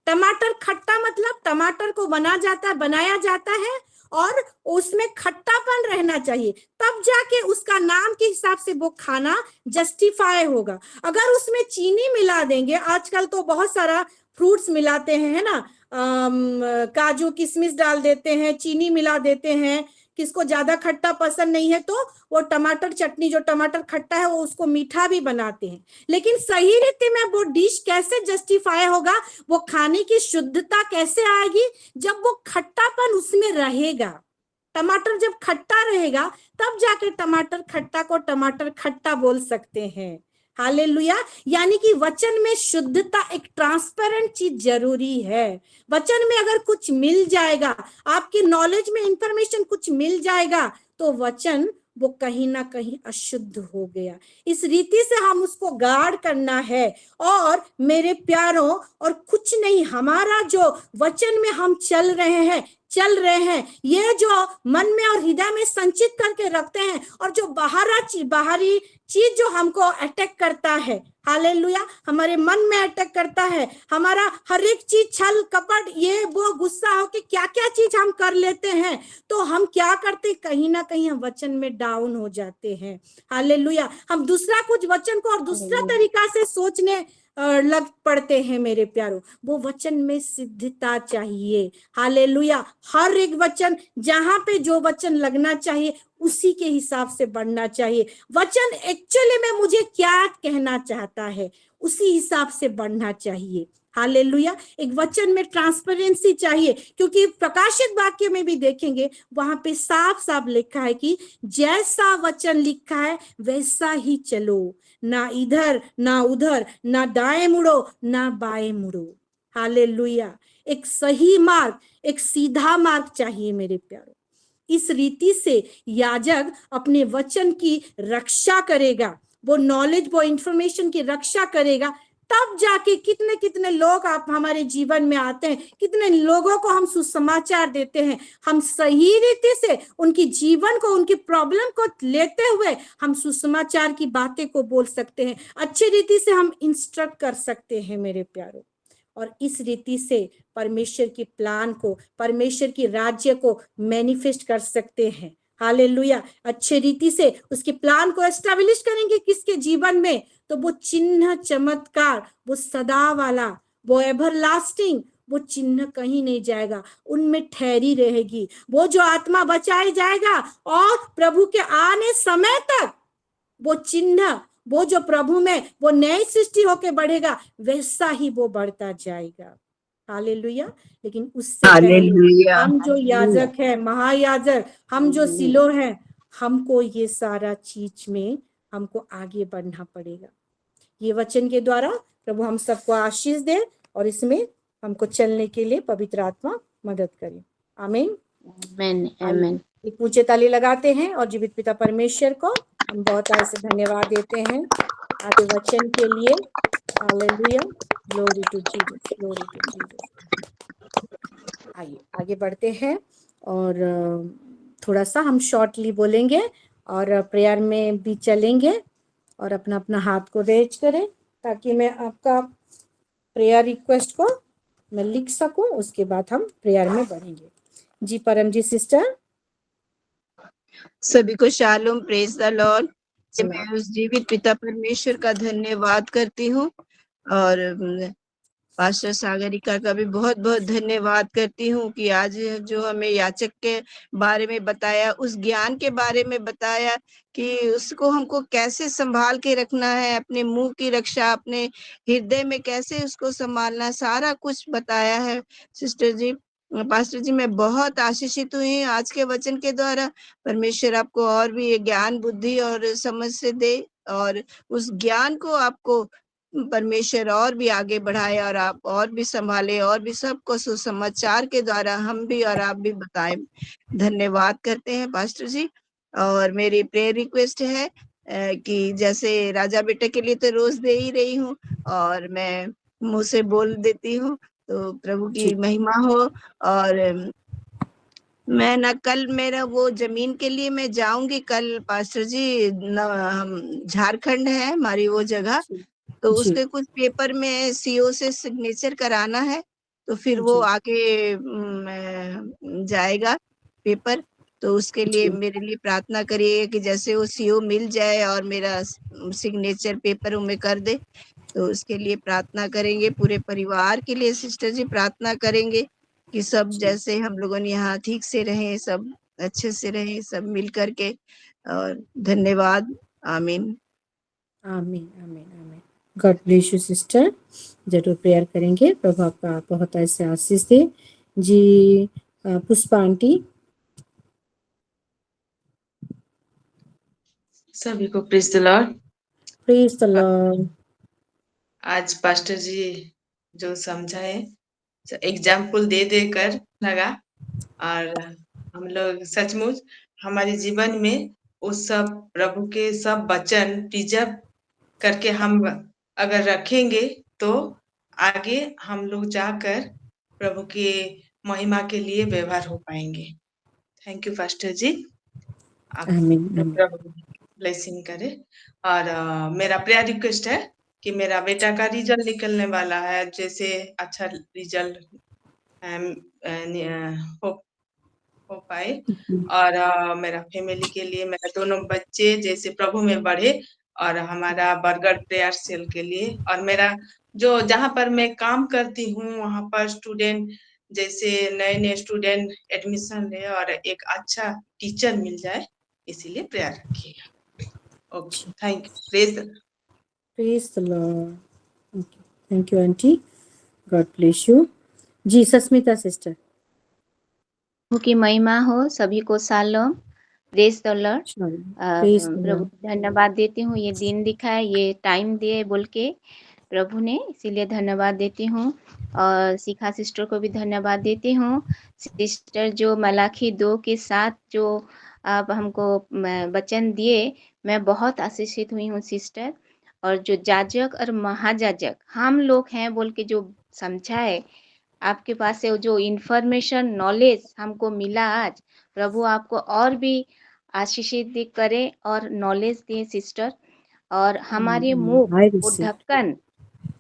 टमाटर खट्टा मतलब टमाटर को बनाया जाता है और उसमें खट्टापन रहना चाहिए, तब जाके उसका नाम के हिसाब से वो खाना जस्टिफाई होगा। अगर उसमें चीनी मिला देंगे, आजकल तो बहुत सारा फ्रूट्स मिलाते हैं, है ना, काजू किशमिश डाल देते हैं, चीनी मिला देते हैं, किसको ज्यादा खट्टा पसंद नहीं है तो वो टमाटर चटनी, जो टमाटर खट्टा है, वो उसको मीठा भी बनाते हैं। लेकिन सही रीति में वो डिश कैसे जस्टिफाई होगा, वो खाने की शुद्धता कैसे आएगी, जब वो खट्टापन उसमें रहेगा। टमाटर जब खट्टा रहेगा, तब जाके टमाटर खट्टा को टमाटर खट्टा बोल सकते हैं। हालेलुया। यानी कि वचन में शुद्धता, एक ट्रांसपेरेंट चीज जरूरी है। वचन में अगर कुछ मिल जाएगा, आपकी नॉलेज में इंफॉर्मेशन कुछ मिल जाएगा, तो वचन वो कहीं ना कहीं अशुद्ध हो गया। इस रीति से हम उसको गार्ड करना है। और मेरे प्यारों, और कुछ नहीं, हमारा जो वचन में हम चल रहे हैं, ये जो मन में और हृदय में संचित करके रखते हैं, और जो बाहरी चीज जो हमको अटैक करता है, हालेलुया, हमारे मन में अटैक करता है, हमारा हर एक चीज, छल कपट, ये वो, गुस्सा हो के क्या क्या चीज हम कर लेते हैं, तो हम क्या करते, कहीं ना कहीं हम वचन में डाउन हो जाते हैं। हालेलुया, हम दूसरा कुछ वचन को और दूसरा तरीका से सोचने लग पड़ते हैं मेरे प्यारो। वो वचन में सिद्धता चाहिए। हालेलुया, हर एक वचन, जहां पे जो वचन लगना चाहिए उसी के हिसाब से बढ़ना चाहिए। वचन एक्चुअली में मुझे क्या कहना चाहता है उसी हिसाब से बढ़ना चाहिए। हालेलुया, एक वचन में ट्रांसपेरेंसी चाहिए, क्योंकि प्रकाशित वाक्य में भी देखेंगे, वहां पे साफ साफ लिखा है कि जैसा वचन लिखा है वैसा ही चलो, ना इधर ना उधर, ना दाएं मुड़ो ना बाएं मुड़ो। हालेलुया, एक सही मार्ग, एक सीधा मार्ग चाहिए मेरे प्यारों। इस रीति से याजक अपने वचन की रक्षा करेगा, वो नॉलेज, वो इंफॉर्मेशन की रक्षा करेगा, तब जाके कितने कितने लोग आप हमारे जीवन में आते हैं, कितने लोगों को हम सुसमाचार देते हैं। हम सही रीति से उनकी जीवन को, उनकी प्रॉब्लम को लेते हुए हम सुसमाचार की बातें को बोल सकते हैं, अच्छी रीति से हम इंस्ट्रक्ट कर सकते हैं मेरे प्यारों। और इस रीति से परमेश्वर की प्लान को, परमेश्वर की राज्य को मैनिफेस्ट कर सकते हैं। हालेलुया, अच्छे रीति से उसके प्लान को एस्टैब्लिश करेंगे किसके जीवन में, तो वो चिन्ह चमत्कार, वो सदा वाला, वो एवरलास्टिंग, वो चिन्ह कहीं नहीं जाएगा, उनमें ठहरी रहेगी। वो जो आत्मा बचाई जाएगा और प्रभु के आने समय तक वो चिन्ह, वो जो प्रभु में वो नई सृष्टि होके बढ़ेगा, वैसा ही वो बढ़ता जाएगा। हालेलुया, लेकिन उससे पहले हम जो याजक है, महायाजक, हम जो सिलो हैं, हमको ये सारा चीज में हमको आगे बढ़ना पड़ेगा। ये वचन के द्वारा प्रभु हम सबको आशीष दे और इसमें हमको चलने के लिए पवित्र आत्मा मदद करे। आमीन, आमीन, आमीन। एक ऊंचे ताली लगाते हैं और जीवित पिता परमेश्वर को हम बहुत ऐसे धन्यवाद देते हैं आगे वचन के लिए। Hallelujah, glory to Jesus, glory to Jesus. आइए आगे बढ़ते हैं और थोड़ा सा हम शॉर्टली बोलेंगे और प्रेयर में भी चलेंगे, और अपना अपना हाथ को रेज करें ताकि मैं आपका प्रेयर रिक्वेस्ट को मैं लिख सकूं, उसके बाद हम प्रेयर में बढ़ेंगे। जी परमजीत सिस्टर। सभी को शालोम, प्रेज द लॉर्ड। मैं उस जीवित पिता परमेश्वर का धन्यवाद करती हूँ और पास्टर सागरिका का भी बहुत बहुत धन्यवाद करती हूँ कि आज जो हमें याचक के बारे में बताया, उस ज्ञान के बारे में बताया कि उसको हमको कैसे संभाल के रखना है, अपने मुंह की रक्षा, अपने हृदय में कैसे उसको संभालना, सारा कुछ बताया है सिस्टर जी, पास्टर जी। मैं बहुत आशीषित हुई आज के वचन के द्वारा। परमेश्वर आपको और भी ज्ञान, बुद्धि और समझ से दे और उस ज्ञान को आपको परमेश्वर और भी आगे बढ़ाए और आप और भी संभाले और भी सबको सुसमाचार के द्वारा हम भी और आप भी बताएं। धन्यवाद करते हैं पास्टर जी। और मेरी प्रेयर रिक्वेस्ट है कि जैसे राजा बेटे के लिए तो रोज दे ही रही हूँ और मैं मुंह से बोल देती हूँ, तो प्रभु की महिमा हो। और मैं ना कल मेरा वो जमीन के लिए मैं जाऊंगी कल पास्टर जी, हम झारखंड है हमारी वो जगह, तो उसके कुछ पेपर में सीओ से सिग्नेचर कराना है, तो फिर वो आगे जाएगा पेपर, तो उसके लिए मेरे लिए प्रार्थना करिए कि जैसे वो सीओ मिल जाए और मेरा सिग्नेचर पेपर में कर दे, तो उसके लिए प्रार्थना करेंगे। पूरे परिवार के लिए सिस्टर जी प्रार्थना करेंगे कि सब जैसे हम लोगों ने यहाँ ठीक से रहें, सब अच्छे से रहें, सब मिल करके। और धन्यवाद। आमीन, आमीन, आमीन, आमीन। गॉड ब्लेस यू सिस्टर, जरूर प्रेयर करेंगे, प्रभु आपका बहुत ऐसे आशीष दे। जी पुष्पा आंटी। सभी को praise the Lord. Praise the Lord. आज पास्टर जी जो समझाए, एग्जाम्पल दे देकर लगा, और हम लोग सचमुच हमारे जीवन में उस सब प्रभु के सब वचन प्रिजर्व करके हम अगर रखेंगे तो आगे हम लोग जाकर प्रभु के महिमा के लिए व्यवहार हो पाएंगे। थैंक यू पास्टर जी। आमीन, आमीन। प्रभु ब्लेसिंग करे। और मेरा प्रेयर रिक्वेस्ट है कि मेरा बेटा का रिजल्ट निकलने वाला है, जैसे अच्छा रिजल्ट हो पाए। और मेरा फैमिली के लिए, मेरा दोनों बच्चे जैसे प्रभु में बढ़े, और हमारा बरगढ़ प्रेयर सेल के लिए, और मेरा जो जहाँ पर मैं काम करती हूँ वहाँ पर स्टूडेंट जैसे नए स्टूडेंट एडमिशन ले और एक अच्छा टीचर मिल जाए, इसीलिए प्रेयर रखिएगा। Okay, thank you. Praise the Lord. Thank you aunty, God bless you. जी सस्मिता सिस्टर। प्रभु की महिमा हो, सभी को शालोम, praise the Lord. Praise the प्रभु लॉर्ड। को धन्यवाद देती हूँ, ये दिन दिखा है, ये टाइम दिए बोल के प्रभु ने, इसीलिए धन्यवाद देती हूँ। और शिखा सिस्टर को भी धन्यवाद देती हूँ। सिस्टर जो मलाखी 2 के साथ जो आप हमको वचन दिए, मैं बहुत आशीषित हुई हूँ सिस्टर। और जो जाजक और महाजाजक हम लोग हैं बोल के जो समझाए, आपके पास से जो इन्फॉर्मेशन नॉलेज हमको मिला आज, प्रभु आपको और भी आशीषित करे और नॉलेज दिए सिस्टर। और हमारे मुंह I वो receive.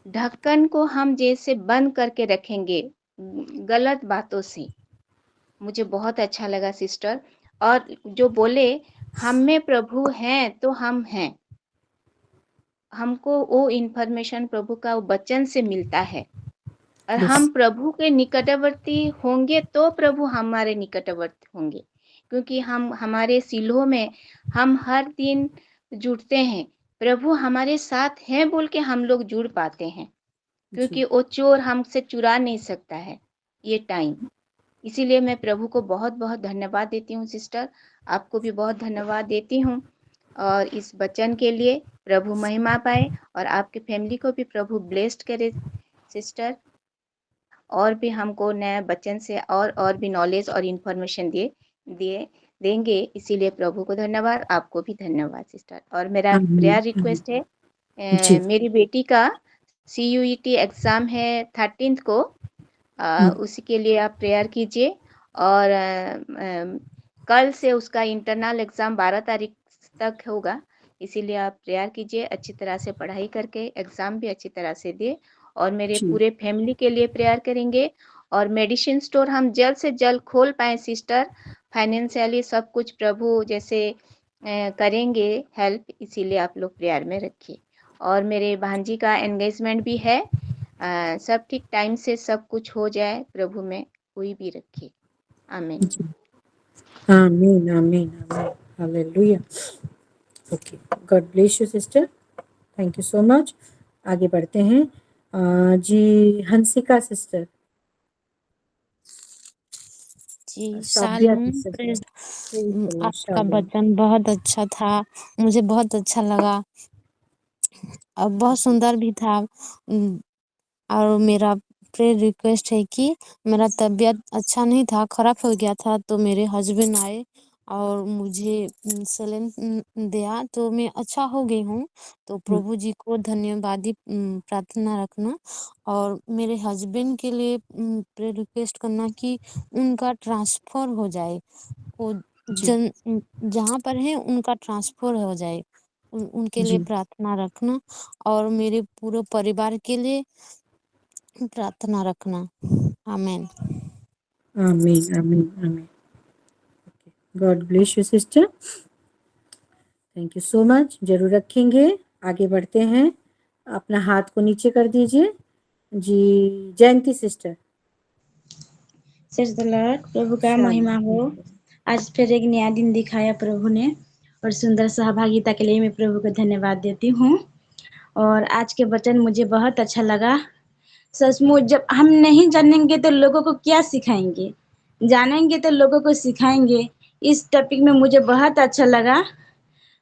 ढक्कन को हम जैसे बंद करके रखेंगे गलत बातों से। मुझे बहुत अच्छा लगा सिस्टर। और जो बोले हम में प्रभु हैं तो हम हैं, हमको वो इन्फॉर्मेशन प्रभु का वो वचन से मिलता है। और Yes. हम प्रभु के निकटवर्ती होंगे तो प्रभु हमारे निकटवर्ती होंगे, क्योंकि हम हमारे सिलों में हम हर दिन जुड़ते हैं। प्रभु हमारे साथ हैं बोल के हम लोग जुड़ पाते हैं, क्योंकि वो चोर हमसे चुरा नहीं सकता है ये टाइम। इसीलिए मैं प्रभु को बहुत बहुत धन्यवाद देती हूँ सिस्टर, आपको भी बहुत धन्यवाद देती हूँ। और इस वचन के लिए प्रभु महिमा पाए और आपके फैमिली को भी प्रभु ब्लेस्ड करे सिस्टर। और भी हमको नया वचन से और भी नॉलेज और इन्फॉर्मेशन देंगे, इसीलिए प्रभु को धन्यवाद, आपको भी धन्यवाद सिस्टर। और मेरा प्रेयर रिक्वेस्ट है, मेरी बेटी का CUET एग्जाम है 13 को, उसी के लिए आप प्रेयर कीजिए। और कल से उसका इंटरनल एग्जाम 12 तारीख तक होगा, इसीलिए आप प्रेयर कीजिए, अच्छी तरह से पढ़ाई करके एग्जाम भी अच्छी तरह से दे। और मेरे पूरे फैमिली के लिए प्रेयर करेंगे। और मेडिसिन स्टोर हम जल्द से जल्द खोल पाए सिस्टर, फाइनेंशियली सब कुछ प्रभु जैसे करेंगे हेल्प, इसीलिए आप लोग प्रेयर में रखिए। और मेरे भांजी का एंगेजमेंट भी है, सब ठीक टाइम से सब कुछ हो जाए, प्रभु में कोई भी रखिए। आमीन। आमीन आमीन आमीन, hallelujah. Okay, God bless you sister, thank you so much. आगे बढ़ते हैं। जी हंसिका सिस्टर। जी शाबिया शालोम, सिस्टर। आपका वचन बहुत अच्छा था, मुझे बहुत अच्छा लगा और बहुत सुंदर भी था। और मेरा प्रेयर रिक्वेस्ट है कि मेरा तबीयत अच्छा नहीं था, खराब हो गया था, तो मेरे हस्बैंड आए और मुझे सैलेन दिया, तो मैं अच्छा हो गई हूँ। तो प्रभु जी को धन्यवादी प्रार्थना रखना। और मेरे हस्बैंड के लिए प्रेयर रिक्वेस्ट करना कि उनका ट्रांसफर हो जाए, वो जहाँ पर है उनका ट्रांसफर हो जाए, उनके लिए प्रार्थना रखना। और मेरे पूरे परिवार के लिए प्रार्थना रखना। आमीन आमीन आमीन आमीन। God bless you sister, thank you so much, जरूर रखेंगे। आगे बढ़ते हैं, अपना हाथ को नीचे कर दीजिए। जी जयंती सिस्टर। प्रेज़ द लॉर्ड, प्रभु का महिमा हो। आज फिर एक नया दिन दिखाया प्रभु ने, और सुंदर सहभागिता के लिए मैं प्रभु को धन्यवाद देती हूँ। और आज के वचन मुझे बहुत अच्छा लगा। सचमुच जब हम नहीं जानेंगे तो लोगों को क्या सिखाएंगे, जानेंगे तो लोगों को सिखाएंगे। इस टॉपिक में मुझे बहुत अच्छा लगा,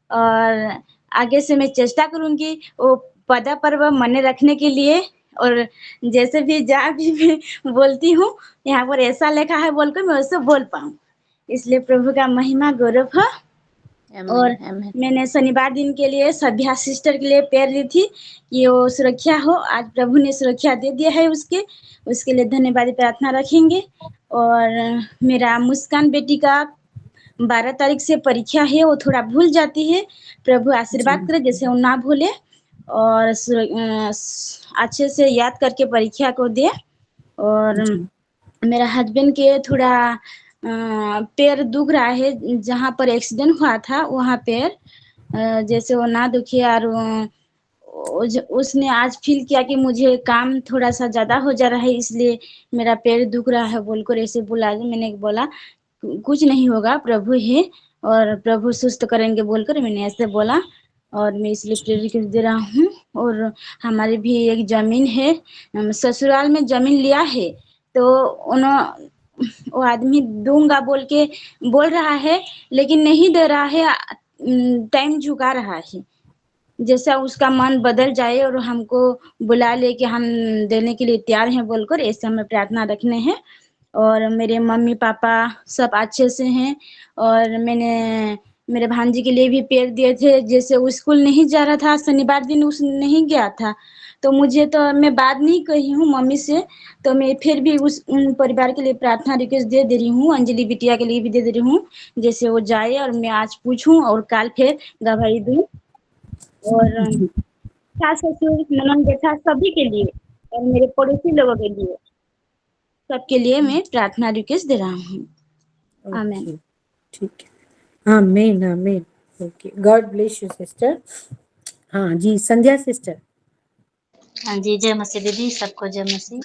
और आगे से मैं चेष्टा करूँगी वो पदा पर्व माने रखने के लिए। और जैसे भी जहाँ भी मैं बोलती हूँ, यहाँ पर ऐसा लिखा है बोलकर मैं उससे बोल पाऊँ, इसलिए प्रभु का महिमा गौरव हो। और मैंने शनिवार दिन के लिए सभ्या सिस्टर के लिए प्रेयर ली थी कि वो सुरक्षा हो। आज प्रभु ने सुरक्षा दे दिया है उसके लिए धन्यवाद प्रार्थना रखेंगे। और मेरा मुस्कान बेटी का 12 तारीख से परीक्षा है, वो थोड़ा भूल जाती है। प्रभु आशीर्वाद करे जैसे वो ना भूले और अच्छे से याद करके परीक्षा को दे। और मेरा हस्बैंड के थोड़ा पैर दुख रहा है, जहाँ पर एक्सीडेंट हुआ था वहाँ पैर जैसे वो ना दुखे। और उसने आज फील किया कि मुझे काम थोड़ा सा ज्यादा हो जा रहा है, इसलिए मेरा पैर दुख रहा है बोलकर ऐसे बोला। मैंने बोला कुछ नहीं होगा, प्रभु है और प्रभु सुस्त करेंगे बोलकर मैंने ऐसे बोला। और मैं इसलिए प्रेयर रिक्वेस्ट दे रहा हूँ। और हमारी भी एक जमीन है, ससुराल में जमीन लिया है, तो वो आदमी दूंगा बोल रहा है, लेकिन नहीं दे रहा है, टाइम झुका रहा है। जैसा उसका मन बदल जाए और हमको बुला ले कि हम देने के लिए तैयार हैं बोलकर, ऐसे हमें प्रार्थना रखने हैं। और मेरे मम्मी पापा सब अच्छे से हैं। और मैंने मेरे भांजी के लिए भी पैर दिए थे, जैसे वो स्कूल नहीं जा रहा था, शनिवार दिन उस नहीं गया था, तो मुझे तो मैं बात नहीं कही हूँ मम्मी से, तो मैं फिर भी उन परिवार के लिए प्रार्थना रिक्वेस्ट दे रही हूँ। अंजलि बिटिया के लिए भी दे रही हूँ, जैसे वो जाए और मैं आज पूछूं और कल फिर गवाही दूं। और सास ससुर ननद जेठा सभी के लिए और मेरे पड़ोसी लोगों के लिए, सबके लिए मैं प्रार्थना रिक्वेस्ट दे रहा हूँ। आमीन। ओके, ठीक है। आमीन आमीन। Okay, God bless you sister. हाँ जी, संध्या सिस्टर। हाँ जी, जय मसीह दीदी, सबको जय मसीह।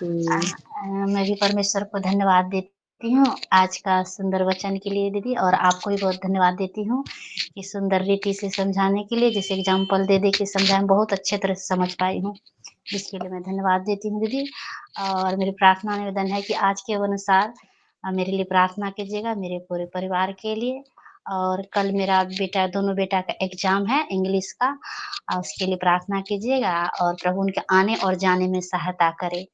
मैं भी परमेश्वर को धन्यवाद देती हूँ आज का सुंदर वचन के लिए दीदी, और आपको भी बहुत धन्यवाद देती हूँ कि सुंदर रीति से समझाने के लिए, जैसे एग्जाम्पल दे के समझाए, बहुत अच्छे तरह से समझ पाई हूँ, जिसके लिए मैं धन्यवाद देती हूँ दीदी। और मेरी प्रार्थना निवेदन है कि आज के अनुसार मेरे लिए प्रार्थना कीजिएगा, मेरे पूरे परिवार के लिए। और कल मेरा दोनों बेटा का एग्जाम है इंग्लिश का, उसके लिए प्रार्थना कीजिएगा और प्रभु उनके आने और जाने में सहायता करे।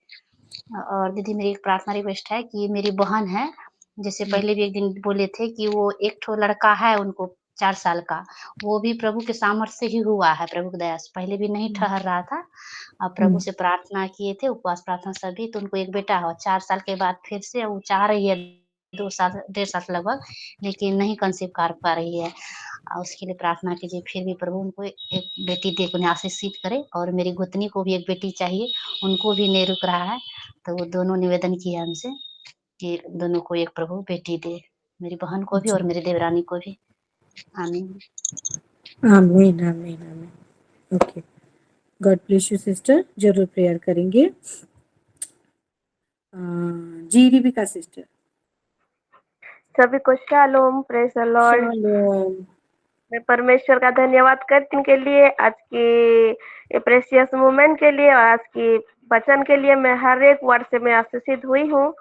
और दीदी मेरी एक प्रार्थना रिक्वेस्ट है कि मेरी बहन है, जैसे पहले भी एक दिन बोले थे कि वो एक ठो लड़का है उनको 4 साल का, वो भी प्रभु के सामर्थ्य से ही हुआ है, प्रभु की दया से। पहले भी नहीं ठहर रहा था, अब प्रभु से प्रार्थना किए थे, उपवास प्रार्थना सभी, तो उनको एक बेटा हो 4 साल के बाद फिर से वो चाह रही है 2 साल 1.5 साल लगभग, लेकिन नहीं कंसीव कर पा रही है। उसके लिए प्रार्थना कीजिए, फिर भी प्रभु उनको एक बेटी दे के उन्हें आशीषित करे। और मेरी गोतनी को भी एक बेटी चाहिए, उनको भी नहीं रुक रहा है, तो वो दोनों निवेदन किया हमसे कि दोनों को एक प्रभु बेटी दे, मेरी बहन को भी और मेरी देवरानी को भी। आमीन आमीन आमीन आमीन। Okay, God bless you sister, जरूर प्रेयर करेंगे। जी रिबिका सिस्टर। सभी को शालोम, प्रेज द लॉर्ड। शालोम। मैं परमेश्वर का धन्यवाद करती हूँ के लिए, आज की प्रेशियस मोमेंट के लिए, और आज की वचन के लिए। मैं हर एक वर्ड से मैं आशीषित हुई हूँ,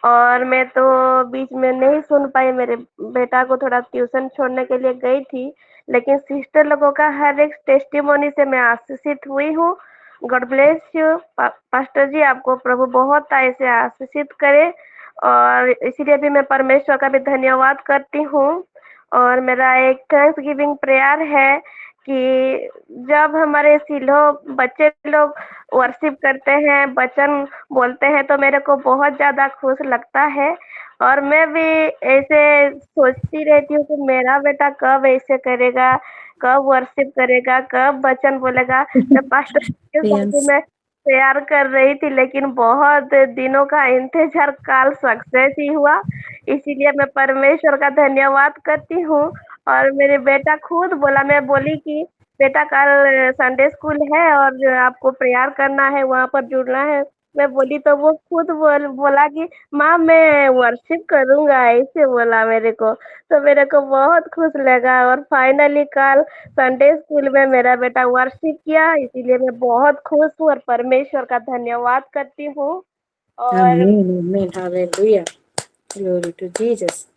और मैं तो बीच में नहीं सुन पाई, मेरे बेटा को थोड़ा ट्यूशन छोड़ने के लिए गई थी, लेकिन सिस्टर लोगों का हर एक टेस्टिमोनी से मैं आशीषित हुई हूँ। गॉड ब्लेस यू पास्टर जी, आपको प्रभु बहुत ऐसे आशीषित करे, और इसीलिए भी मैं परमेश्वर का भी धन्यवाद करती हूँ। और मेरा एक थैंक्स गिविंग प्रेयर है कि जब हमारे सिलो बच्चे लोग वर्शिप करते हैं, वचन बोलते हैं, तो मेरे को बहुत ज़्यादा खुश लगता है। और मैं भी ऐसे सोचती रहती हूँ कि मेरा बेटा कब ऐसे करेगा, कब वर्शिप करेगा, कब वचन बोलेगा। मैं पास्टर के साथ भी मैं तैयार कर रही थी, लेकिन बहुत दिनों का इंतजार काल सक्सेस ही हुआ, इसीलिए मैं परमेश्वर का धन्यवाद करती हूँ। और मेरे बेटा खुद बोला, मैं बोली कि बेटा कल संडे स्कूल है और आपको प्रेयर करना है, वहाँ पर जुड़ना है। मैं बोली तो वो खुद बोला कि माँ मैं वर्शिप करूँगा, ऐसे बोला मेरे को। तो मेरे को बहुत खुश लगा, और फाइनली कल संडे स्कूल में मेरा बेटा वर्शिप किया, इसीलिए मैं बहुत खुश हूँ और परमेश्वर का धन्यवाद करती हूँ। और आमीन आमीन, हालेलुया, ग्लोरी टू जीसस।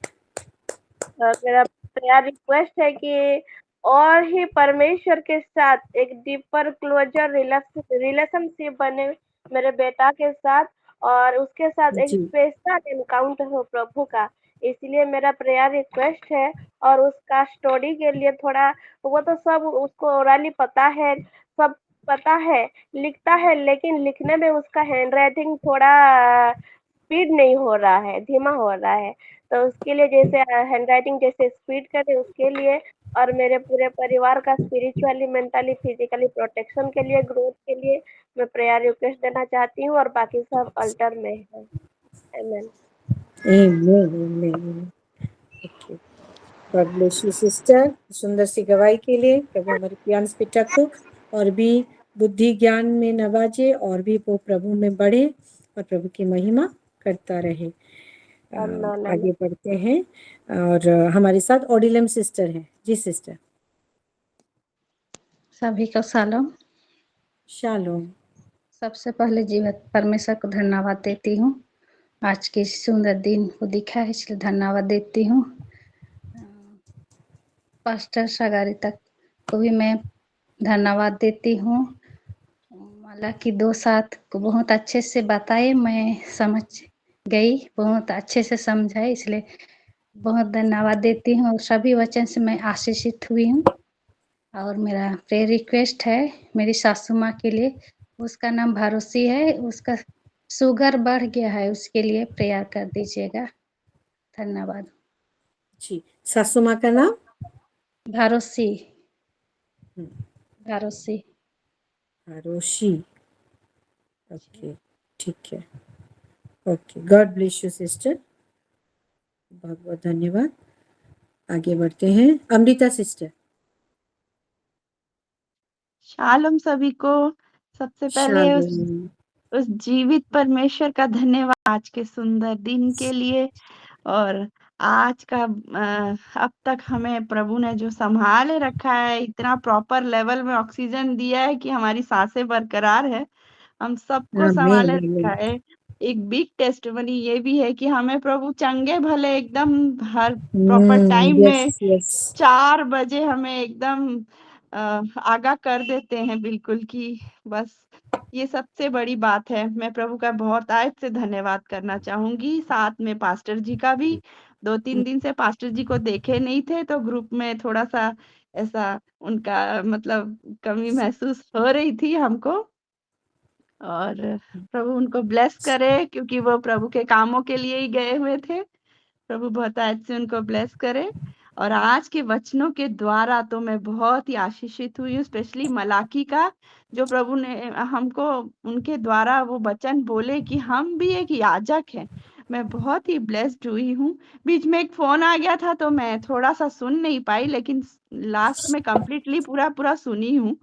मेरा प्रेयर रिक्वेस्ट है कि और ही परमेश्वर के साथ एक डीपर क्लोजर रिलेशनशिप बने मेरे बेटा के साथ, और उसके साथ एक स्पेशल एनकाउंटर हो प्रभु का, इसलिए मेरा प्रेयर रिक्वेस्ट है। और उसका स्टडी के लिए थोड़ा, वो तो सब उसको ओरली पता है, सब पता है, लिखता है, लेकिन लिखने में उसका हैंड राइटिंग थोड़ा स्पीड नहीं हो रहा है, धीमा हो रहा है। तो उसके लिए जैसे हैंड राइटिंग जैसे स्पीड करे उसके लिए, और मेरे पूरे परिवार का स्पिरिचुअली, मेंटली, फिजिकली प्रोटेक्शन के लिए, ग्रोथ के लिए मैं प्रेयर रिक्वेस्ट देना चाहती हूँ, और बाकी सब अल्टर में है। आमीन। Amen. Okay. God bless you, sister. सुंदर सी गवाही के लिए प्रभु हमारे प्रियांश बेटा को और भी बुद्धि ज्ञान में नवाजे, और भी वो प्रभु में बढ़े और प्रभु की महिमा करता रहे। आमीन। आगे बढ़ते हैं, और हमारे साथ ओडिलम सिस्टर हैं। जी सिस्टर। सभी को सलाम। शालोम। सबसे पहले जीवित परमेश्वर को धन्यवाद देती हूँ, आज के सुंदर दिन को दिखा है इसलिए धन्यवाद देती हूँ। पास्टर सागारी तक को भी मैं धन्यवाद देती हूँ। माला की 2 साथ को बहुत अच्छे से बताए, मैं समझ गई, बहुत अच्छे से समझाए, इसलिए बहुत धन्यवाद देती हूँ। और सभी वचन से मैं आशीषित हुई हूँ। और मेरा प्रेयर रिक्वेस्ट है मेरी सासू माँ के लिए, उसका नाम भरोसी है, उसका शुगर बढ़ गया है, उसके लिए प्रेयर कर दीजिएगा। धन्यवाद। जी, सासू माँ का नाम भरोसी। भरोसी। आरोशी। ओके, ठीक है। Okay, God bless you sister, बहुत बहुत धन्यवाद। आगे बढ़ते हैं, अमृता सिस्टर। शालोम सभी को। सबसे पहले उस जीवित परमेश्वर का धन्यवाद आज के सुंदर दिन के लिए, और आज का अब तक हमें प्रभु ने जो संभाले रखा है, इतना प्रॉपर लेवल में ऑक्सीजन दिया है कि हमारी सांसें बरकरार है, हम सबको संभाले रखा है। एक बिग टेस्टिमनी ये भी है कि हमें प्रभु चंगे भले एकदम हर प्रॉपर टाइम में 4 बजे हमें एकदम आगाह कर देते हैं बिल्कुल, कि बस ये सबसे बड़ी बात है। मैं प्रभु का बहुत आज से धन्यवाद करना चाहूंगी, साथ में पास्टर जी का भी। 2-3 दिन से पास्टर जी को देखे नहीं थे, तो ग्रुप में थोड़ा सा ऐसा उनका मतलब कमी महसूस हो रही थी हमको, और प्रभु उनको ब्लेस करे, क्योंकि वो प्रभु के कामों के लिए ही गए हुए थे। प्रभु बहुत आज से उनको ब्लेस करे। और आज के वचनों के द्वारा तो मैं बहुत ही आशीषित हुई हूँ, स्पेशली मलाकी का, जो प्रभु ने हमको उनके द्वारा वो वचन बोले कि हम भी एक याजक हैं। मैं बहुत ही ब्लेस्ड हुई हूँ। बीच में एक फोन आ गया था तो मैं थोड़ा सा सुन नहीं पाई, लेकिन लास्ट में कंप्लीटली पूरा सुनी हूँ,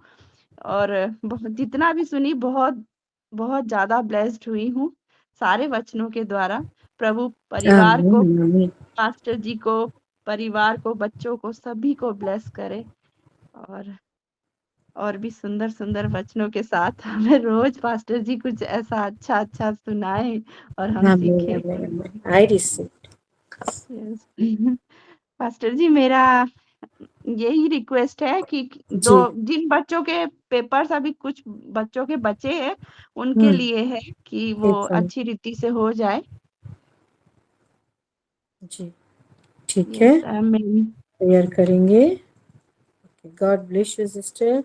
और जितना भी सुनी बहुत बहुत ज्यादा ब्लेस्ड हुई हूँ सारे वचनों के द्वारा। प्रभु परिवार को, पास्टर जी को, परिवार को, बच्चों को, सभी को ब्लेस करे, और भी सुंदर सुंदर वचनों के साथ हमें रोज पास्टर जी कुछ ऐसा अच्छा अच्छा सुनाए और हम सीखे। पास्टर जी, मेरा यही रिक्वेस्ट है कि जिन बच्चों के पेपर्स अभी कुछ बच्चों के बचे हैं, उनके लिए है कि वो अच्छी रीति से हो जाए। जी, ठीक है, प्रेयर करेंगे। गॉड ब्लेस यू सिस्टर,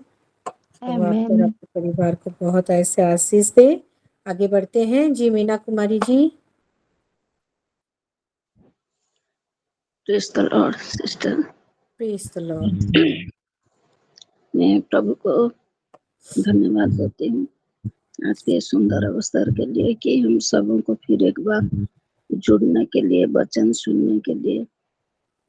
आपको आपके परिवार को बहुत ऐसे आशीष दे। आगे बढ़ते हैं, जी Meena Kumari ji. Praise the Lord sister. Praise the Lord. मैं प्रभु को धन्यवाद देती हूँ आज के सुंदर अवसर के लिए, कि हम सबों को फिर एक बार जुड़ने के लिए, वचन सुनने के लिए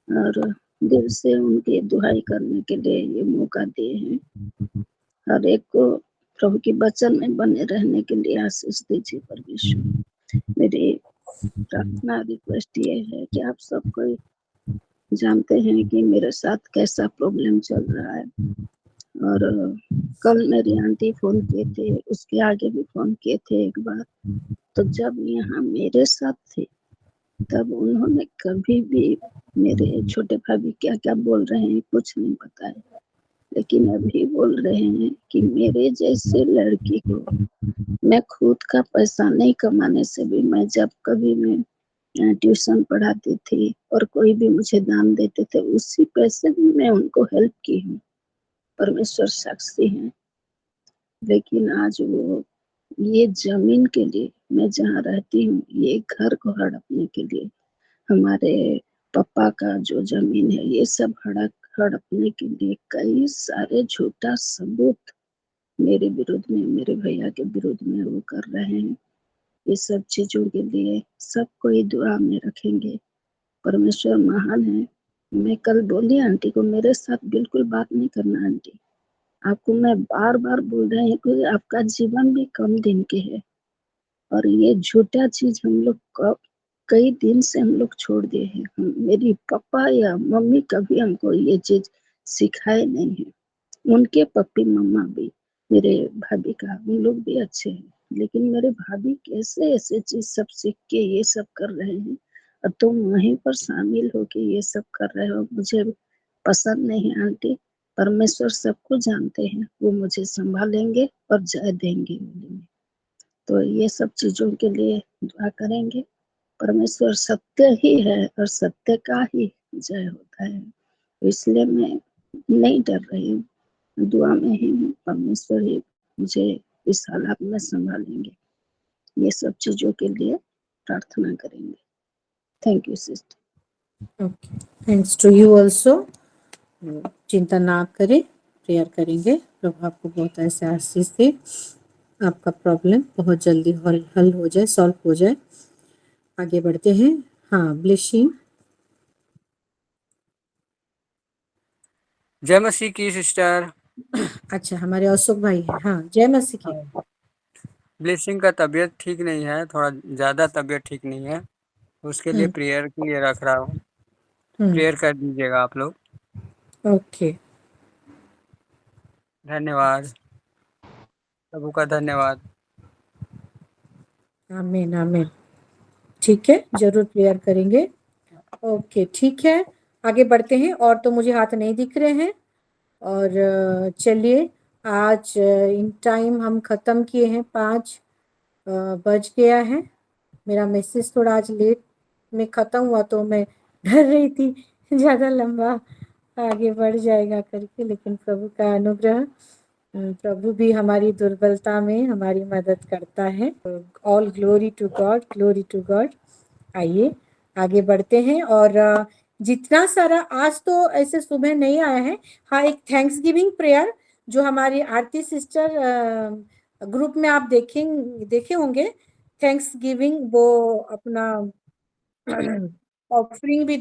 और दिल से उनकी दुहाई करने के लिए ये मौका दिए हैं। हर एक को प्रभु की वचन में बने रहने के लिए आशीष दीजिए परमेश्वर। मेरी प्रार्थना रिक्वेस्ट ये है कि आप सबको जानते हैं कि मेरे साथ कैसा प्रॉब्लम चल रहा है, और कल मेरी आंटी फोन किए थे, उसके आगे भी फोन किए थे एक बार। तो जब यहाँ मेरे साथ थे तब उन्होंने कभी भी मेरे छोटे भाभी क्या क्या बोल रहे हैं कुछ नहीं बताया, लेकिन अभी बोल रहे हैं कि मेरे जैसे लड़की को मैं खुद का पैसा नहीं कमाने से भी, मैं जब कभी मैं ट्यूशन पढ़ाती थी और कोई भी मुझे दान देते थे, उसी पैसे में मैं उनको हेल्प की हूँ, परमेश्वर साक्षी हैं। लेकिन आज वो ये जमीन के लिए, मैं जहाँ रहती हूँ, ये घर को हड़पने के लिए हमारे पापा का जो जमीन है ये सब हड़पने के लिए कई सारे झूठा सबूत मेरे विरुद्ध में, मेरे भैया के विरुद्ध में वो कर रहे हैं। ये सब चीजों के लिए सबको ही दुआ में रखेंगे। परमेश्वर महान है। मैं कल बोली आंटी को, मेरे साथ बिल्कुल बात नहीं करना आंटी, आपको मैं बार-बार बोल रही हूँ कि आपका जीवन भी कम दिन के है और ये झूठा चीज हम लोग कई दिन से हम लोग छोड़ दिए हैं। मेरी पापा या मम्मी कभी हमको ये चीज सिखाए नहीं है। उनके पप्पी मम्मा भी, मेरे भाभी का, उन लोग भी अच्छे हैं, लेकिन मेरे भाभी कैसे ऐसे चीज सब सीख के ये सब कर रहे हैं और तुम वहीं पर शामिल होके ये सब कर रहे हो, मुझे पसंद नहीं है आंटी। परमेश्वर सबको जानते हैं, वो मुझे संभालेंगे और जय देंगे। तो ये सब चीजों के लिए दुआ करेंगे। परमेश्वर सत्य ही है और सत्य का ही जय होता है, इसलिए मैं नहीं डर रही हूँ, दुआ में ही हूँ। परमेश्वर ही मुझे इस हालात में संभालेंगे। ये सब चीजों के लिए प्रार्थना करेंगे। Thank you sister. Okay, thanks to you also. चिंता ना करें, प्रेयर करेंगे। प्रभु आपको बहुत ऐसे आशीष दे, आपका प्रॉब्लम बहुत जल्दी हल हो जाए, सॉल्व हो जाए। आगे बढ़ते हैं। हाँ, ब्लेसिंग। जय मसीह की सिस्टर। अच्छा, हमारे अशोक भाई हैं। हाँ, जय मसीह की। ब्लेसिंग का तबीयत ठीक नहीं है, थोड़ा ज़्यादा तबीयत ठीक नहीं है, उसके लिए प्रेयर के लिए रख रहा हूँ। प्रेयर कर दीजिएगा आप लोग। ओके, धन्यवाद, प्रभु का धन्यवाद। आमीन आमीन। ठीक है, जरूर प्रेयर करेंगे। ओके, ठीक है, आगे बढ़ते हैं। और तो मुझे हाथ नहीं दिख रहे हैं। और चलिए, आज इन टाइम हम ख़त्म किए हैं, 5 बज गया है। मेरा मैसेज थोड़ा आज लेट में ख़त्म हुआ तो मैं डर रही थी ज़्यादा लंबा आगे बढ़ जाएगा करके, लेकिन प्रभु का अनुग्रह, प्रभु भी हमारी दुर्बलता में हमारी मदद करता है। All glory to God, glory to God. आइए आगे बढ़ते हैं। और जितना सारा आज तो ऐसे सुबह नहीं आया है। हाँ, एक थैंक्स गिविंग प्रेयर जो हमारी आरती सिस्टर ग्रुप में आप देखे होंगे, थैंक्स गिविंग, वो अपना ऑफरिंग भी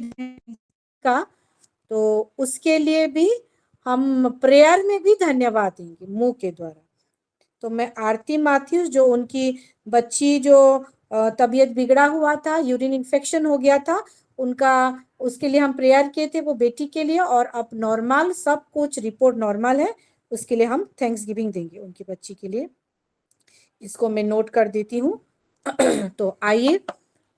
का, तो उसके लिए भी हम प्रेयर में भी धन्यवाद देंगे मुंह के द्वारा। तो मैं आरती मैथ्यूज, जो उनकी बच्ची जो तबीयत बिगड़ा हुआ था, यूरिन इन्फेक्शन हो गया था उनका, उसके लिए हम प्रेयर किए थे, वो बेटी के लिए, और अब नॉर्मल, सब कुछ रिपोर्ट नॉर्मल है, उसके लिए हम थैंक्स गिविंग देंगे उनकी बच्ची के लिए। इसको मैं नोट कर देती हूँ। तो आइए,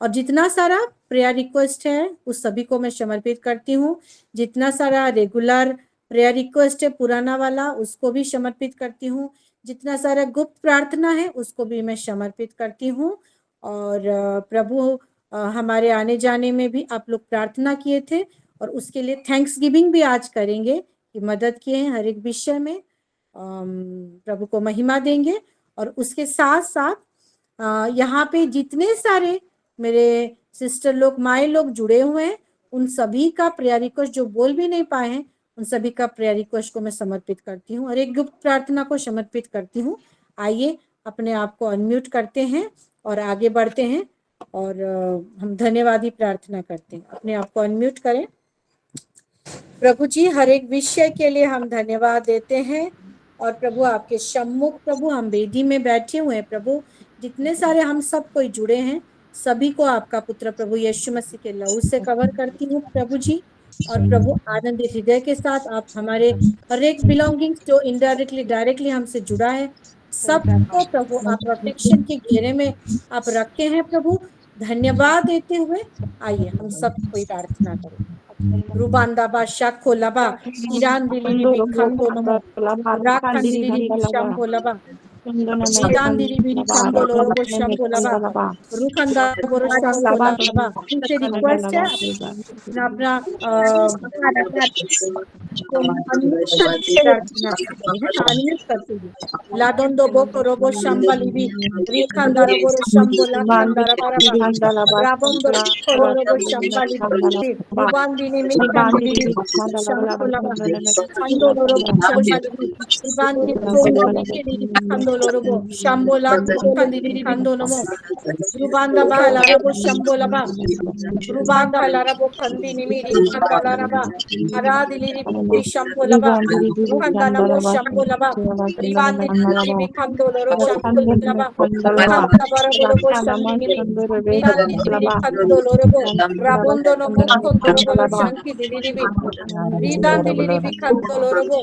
और जितना सारा प्रेयर रिक्वेस्ट है उस सभी को मैं समर्पित करती हूँ। जितना सारा रेगुलर प्रेयर रिक्वेस्ट है पुराना वाला, उसको भी समर्पित करती हूँ। जितना सारा गुप्त प्रार्थना है उसको भी मैं समर्पित करती हूँ। और प्रभु हमारे आने जाने में भी आप लोग प्रार्थना किए थे, और उसके लिए थैंक्स गिविंग भी आज करेंगे कि मदद किए हैं हर एक विषय में। प्रभु को महिमा देंगे। और उसके साथ साथ यहाँ पे जितने सारे मेरे सिस्टर लोग, माए लोग जुड़े हुए हैं, उन सभी का प्रेयर रिक्वेस्ट, जो बोल भी नहीं पाए हैं, उन सभी का प्रेयर रिक्वेस्ट को मैं समर्पित करती हूँ और एक गुप्त प्रार्थना को समर्पित करती हूँ। आइए अपने आप को अनम्यूट करते हैं और आगे बढ़ते हैं, और हम धन्यवादी प्रार्थना करते हैं। अपने आप को अनम्यूट करें। प्रभु जी, हर एक विषय के लिए हम धन्यवाद देते हैं। और प्रभु आपके सम्मुख, प्रभु हम वेदी में बैठे हुए हैं, प्रभु जितने सारे हम सब कोई जुड़े हैं, सभी को आपका पुत्र प्रभु यीशु मसीह के लहू से कवर करती हूँ प्रभु जी। और प्रभु आनंदित हृदय के साथ आप हमारे हर एक बिलोंगिंग्स जो इनडायरेक्टली डायरेक्टली हमसे जुड़ा है, सबको प्रभु आप प्रोटेक्शन के घेरे में आप रखे हैं प्रभु। धन्यवाद देते हुए आइए हम सब कोई प्रार्थना करें। रुबांदाबा शाखोलाबा इरान दिली बिखांदो नमो राखंदिली बिशांबोलाबा Ridandiri biri kandolo robo shambolaba. Rukanda boro shambolaba. से रिक्वेस्ट है अपना अनम्यूट करते हुए लादोंदो बोको रोबो शंबलिबी रिखांदारा बोरो शंबोला खांदारा बराबा राबोंदो बोको रोबो शंबलिबी रुबांदिनी मिखांदिनी शंबोलाबा खांदोलो रोबो शंबलिबी रुबांदिनी मिखांदिनी खांदोलो रोबो शंबोला खांदिनी खांदोनमो रुबांदा बाला robo शंबोलाबा Rubanda larabo kandini miri kanda laraba aradili ribi shambolaba ruhanda namo shambolaba ribandi ribi kando loro shambolaba ruhanda barabo shandini mi ribandi ribi kando lorobo rabondo namo kondo loro shanki dili ribi ridandi ribi kando lorobo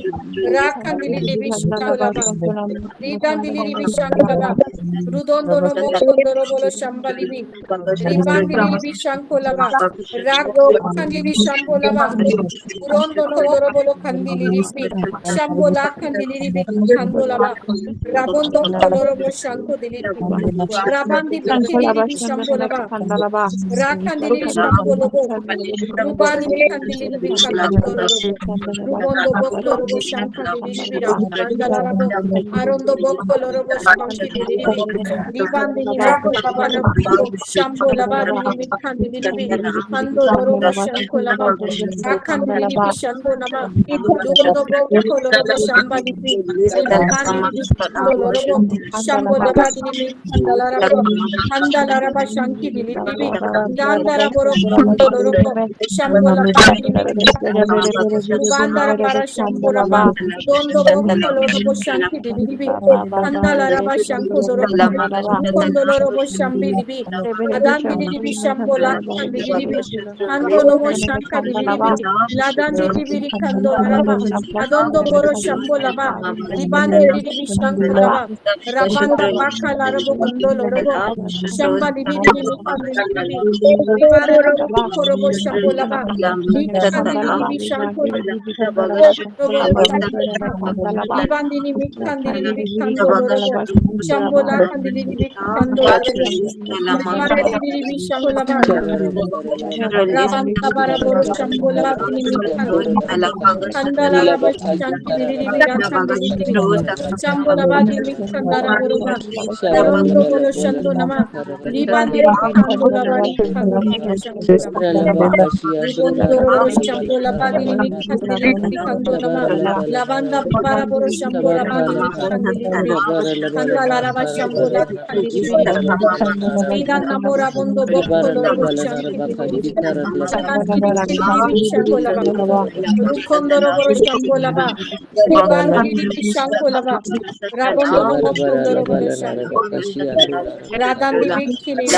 rakandi ribi shambolaba ridandi ribi shankala rudondo namo kondo loro shambalibi ribandi ribi shankolaba Rago Kandili Shambolava, Urondo Kodorobolo Kandili Ribi, Shambola Kandili Ribi Kandolava, Rabondo Kodorobo Shanko Dilibi, Rabandi Bikini Ribi Shambolava, Rakandili Shambolobo, Rubani Kandili Ribi Kandolobo, Rubondo Bokolobo Shankandili Ribi, Randalarabo, Arondo Bokolorobo Shanki Dilibi, Ribandi Ribi Shambolava, Ribi Kandili Ribi, Kando lorobo shanko laba akandiri libi shanko nama dundo boko lorobo shamba libi ribandi libi kando lorobo shambo laba libi kanda laraba shanki libi landara boro kando lorobo shambo laba libi ribandara para shambo laba dondo boko lorobo shanki libi kanda laraba shanko lorobo kondo lorobo shambi libi adandi libi shambo la libi Ando nomo shanka dilibi, ladandi libiri kando araba, adondo boro shambo laba, ribandi libi shanko laba, rabanda baka larabo kondo lorobo, shamba libiri libi kando libi, ribanda rabo korobo shambo laba, likandi libi shanko libandi libi kandi libi kando lorobo, shambo la kandi libi kando lorobo, ribandi libi shanko laba, Rabanda bara boro shambola bini kandala raba shanki diri bira kandiri shambola badi kandara boro ba rondo boro shando nama ribandi kandola badi kandiri shambola rondo boro shambola badi kandiri kando nama lavanda bara boro shambola badi kandiri kandala raba shambola kandiri bira namora bondo bokolo boro shanki Rukondoro boro shambolaba, Ribandiri shankolaba, Rabondo bokondoro boro shankolaba, Radandi bikili,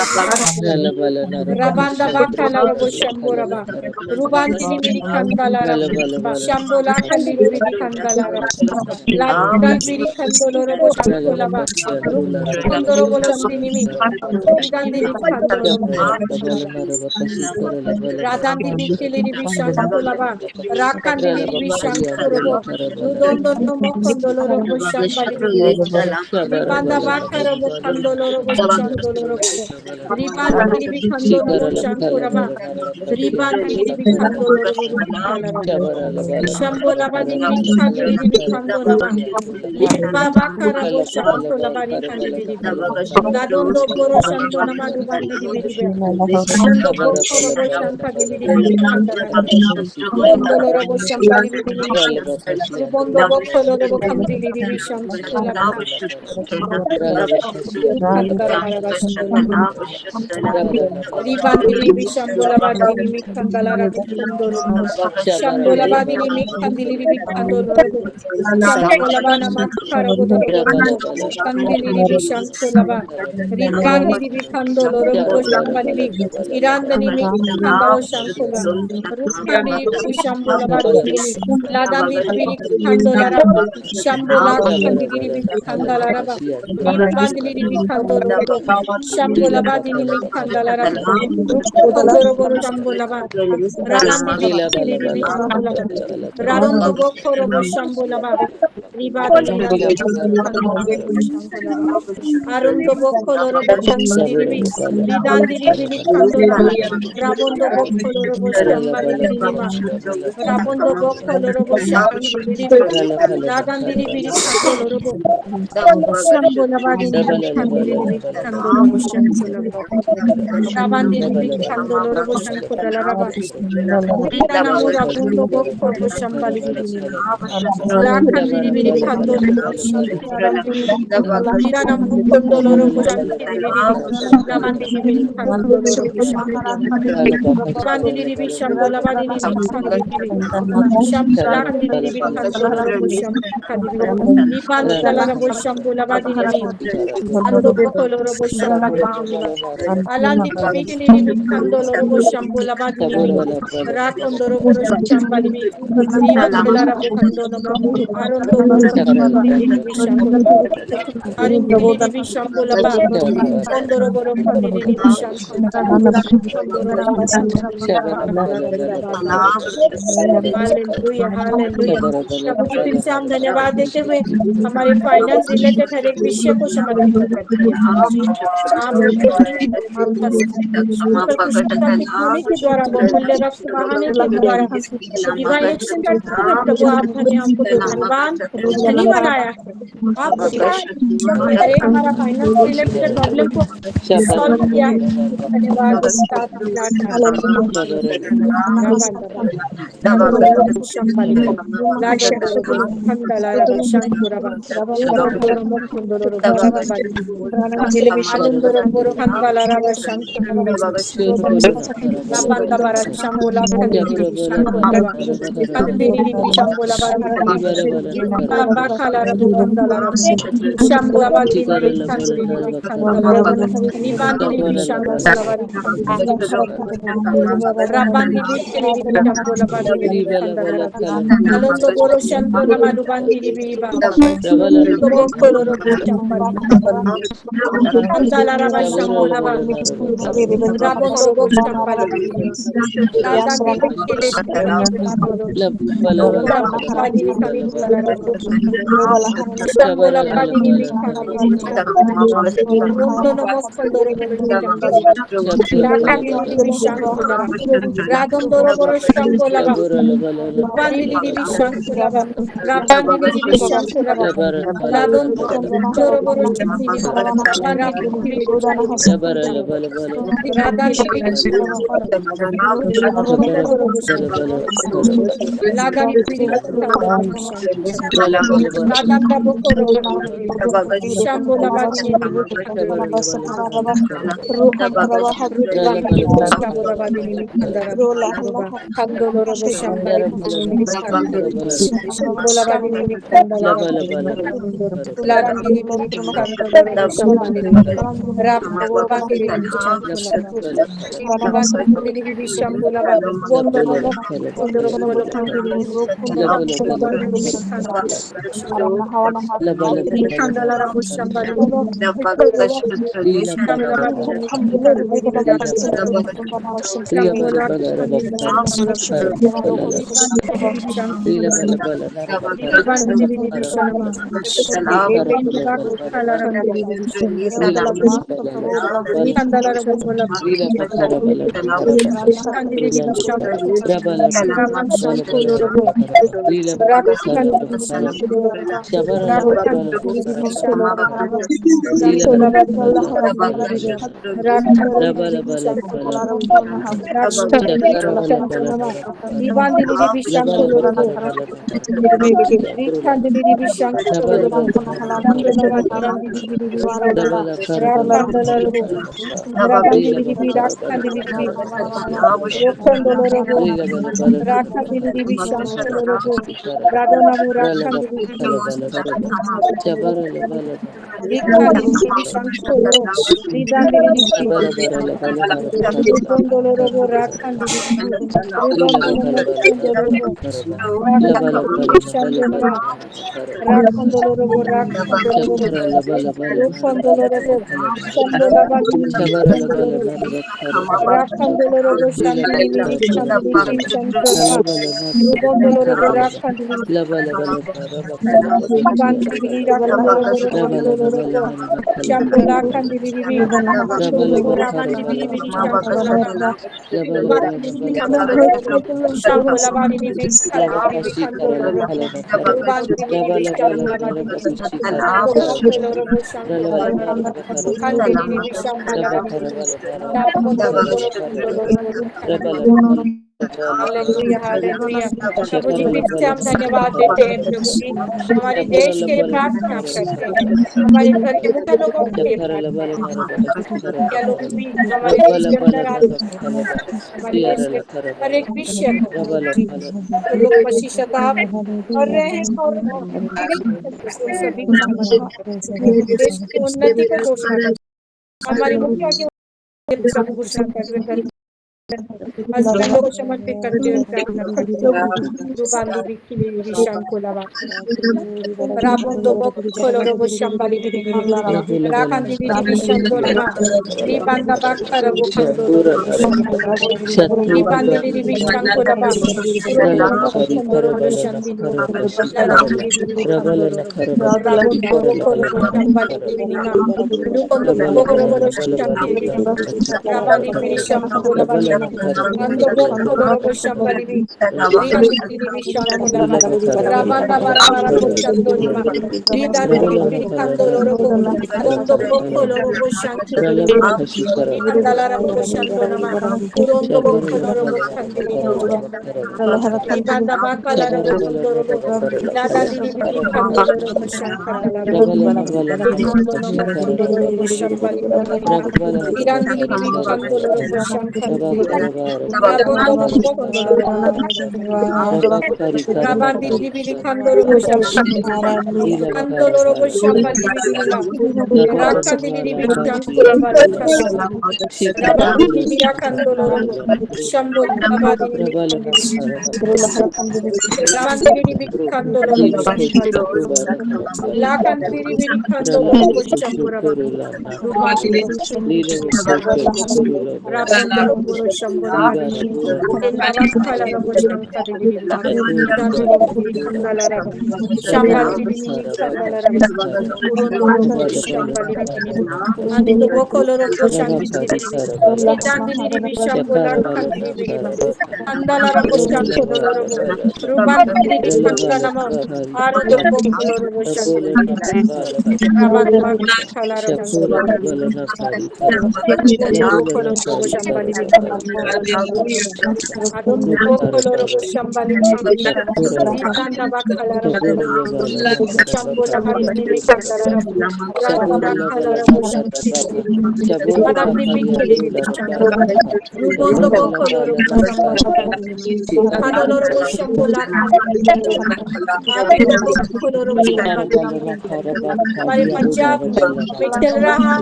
Rabanda bakala rabo shamboraba, Rubandiri biri kandala raba, Shambola kandiri biri kandala raba, Ladandi biri kandolo rabo shankolaba, Rukondoro boro shamdinimi, Ridandiri kandolo Radandi bikili bishankolaba, Rakandi bishankorobo, Rudondo no kondolo robo shambali Ribanda bakara bo kandolo robo shandolo robo, Ribandi bikandolo robo shankoraba, Ribandi bikandolo robo Shambolaba di bikandi bikandolaba, Liba bakara bo shankolaba rikandi Ladondo boro shandona madubandi bibibe, Ladondo boro bo shanka bibibe kandara, Rubondo robo shambali bibibe, Rubondo boko robo kandili bibi shankolaba, Kandara barabashkolaba, Ribandi bibi shambolaba dini kandala kondoro, Shambolaba dini kandili bibi kandoro, Shambolaba namakara bodoro, Kandili bibi shankolaba, Ribandi bibi kandolo robo shambali bibi, Iranda bibi kandalo shankola, Rukandi bibi shambolaba dini, Ladandi bibi kandola raba, Shambola kandili bibi kandala raba, Ribandi bibi kandoro robo, Shambolaba dini kandala raba, Rukondoro robo shambolaba, Rabandi bibi bibi kandolaba, Radondo boko robo shambolaba, Ribadi Arundo bokoloro boshandiribi. Lidandiribi kandola. Rabondo bokoloro boshambalibinima. Rabondo bokoloro boshandiribi. Ladandiribi kandoloro bo. Shambola badini kandiribi kandolo boshambola. Rabandiribi kandoloro boshambola raba. Ridana mura bundo bokko boshambalibinima. Lakandiribi kandolo boshambola. Ridana mukondoloro boshambola. Rabandiribi kandoloro boshambola. Bandiribi shambola badini kandiribi. Shambola kandiribi kandoloro boshambola. Libanda la rabo shambola badini. Ando bokolo robo shambali biniba. Alandi bikini ribi kandolo robo shambola badini mi. Rakondo robo shambali bi. Riba la rabo kandolo mo. Arondo boro kandiri ribi shambola. Arindiri ribi shambola ba. Kondo robo kandiri ribi shambola. Kondo robo kandiri ribi shambola. Hallelujah hallelujah प्रभु जी फिर से हम धन्यवाद देते हुए हमारे फाइनेंस रिलेटेड हर एक विषय को समर्पित करते हैं प्रभु जी आप पर कुशलता की भूमि के द्वारा बहुमूल्य रक्त बहाने के द्वारा डिवाइन एक्शन करते हुए प्रभु आपने हमको तो धनवान धनी बनाया है आपको हर एक हमारा फाइनेंस रिलेटेड प्रॉब्लम को सॉल्व किया है धन्यवाद Rabandi bikini chambola bandi Alondo boro shantola madubandi riba. Tobo koloro chambala. Andala raba shambola ba. Rabondo bo chambala. Ladan bikini Shambola badi Rondo no mokondoro chambali. Lakandi bishankola. Radondoro boro shambola ba. Bandili bishankola ba. Rabandili bishankola ba. Ladon joro boro shamili. Bandili Radan Ladan Ladan Dabokoro Shambola Badini Kandolo Shambali Shambola Badini Larandini Kandolo Shambali Rabandini Shambola Bondolo Kandini Kandala Shambali biri rakandoro boro kondoro robo. Shambola kandiri biri. Ora bandi biri biri shambola bandi. Bandi biri kandoro robo. Shambola bandi biri kandiri biri kandoro robo. Rubandi biri biri shambola bandi biri. Ando bokolo robo shambola bandi. Kandiri biri shambola bandi biri. Kondoro boro kondoro robo kandiri biri। Hallelujah hallelujah प्रभु जी फिर से हम धन्यवाद देते हैं प्रभु जी हमारे देश के लिए प्रार्थना करते हैं हमारे घर के मुख्य लोगों के लिए प्रार्थना मुख्य लोग भी जो हमारे देश के अंदर आते हैं हमारे देश के हर एक विषय को प्रभु जी जो लोग पश्चाताप कर रहे हैं और पीड़ित हैं, उन सभी को क्षमा कीजिए देश की उन्नति को घोषणा कर हमारे मुखिया के प्रभु घोषणा कर हस्बैंडों को समर्पित करते हुए प्रार्थना करते हैं रूबांदी बिखिली विशान को लगा राबोंदो बखोलो रोबो शंबाली बिखिली राखांदी बिखिली विशांदो नमा रिबांदा बाखरा बुखंदो रोबो शंबाली रिबांदी बिखिली विशान को लगा रोंदो बखोंदो रोबो शंबिली लादी बिखिली विखांदो राबोंदो बखोलो रोबो शंबाली बिखिली मा रूबोंदो बखोलो रोबो शंबिली बिखिली राबांदी बिखिली शंबो लगा Ando bokolo robo shambali bi ribandi bi shankula ba rabanda bara bara koshando lima ridandi bi kando robo rondo bokolo robo shankili bi ribandala robo shando lama rondo bokolo robo kandili bi ribanda bakala robo kondo robo ladandi bi kando robo shankandala robo rondo bokolo robo shambali bi rirandi bi kando robo shankandili Rabondo bokolo Rabandi bibili kandoro boshambali Kandoro robo shambali bibila Rakandi bibi shankula bala kandili Rabandi bibila kandoro robo Shambol abadi bibi kandili Rabandi bibi kandoro robo shambali Lakandi bibi kandoro robo shambura ba Rubandi bibi Rabondo robo shambula badi Enda bakala robo shankadi bibi Idandi bibi kandala raba Shambali bibi kandala raba Urondo robo shambali bibi Ando bokolo robo shankidi bibi Idandi bibi shambola kandidi bibi Andala robo shankolo robo Rubandi bibi kandala mo Arondo bokolo robo shankidi bibi Rabanda bakala robo shambali Arondo bokolo robo shambali bibi Adondo bokolo robo shambali bibi Ribanda bakala robo Shambola harini me kandala robo Randa bakala robo shankidi bibi Adandi bikili bibi shambola Rubondo bokolo robo shambali kandili Kandolo robo shambola kandili Adondo bokolo robo shambali bibi हमारे पंजाब में चल रहा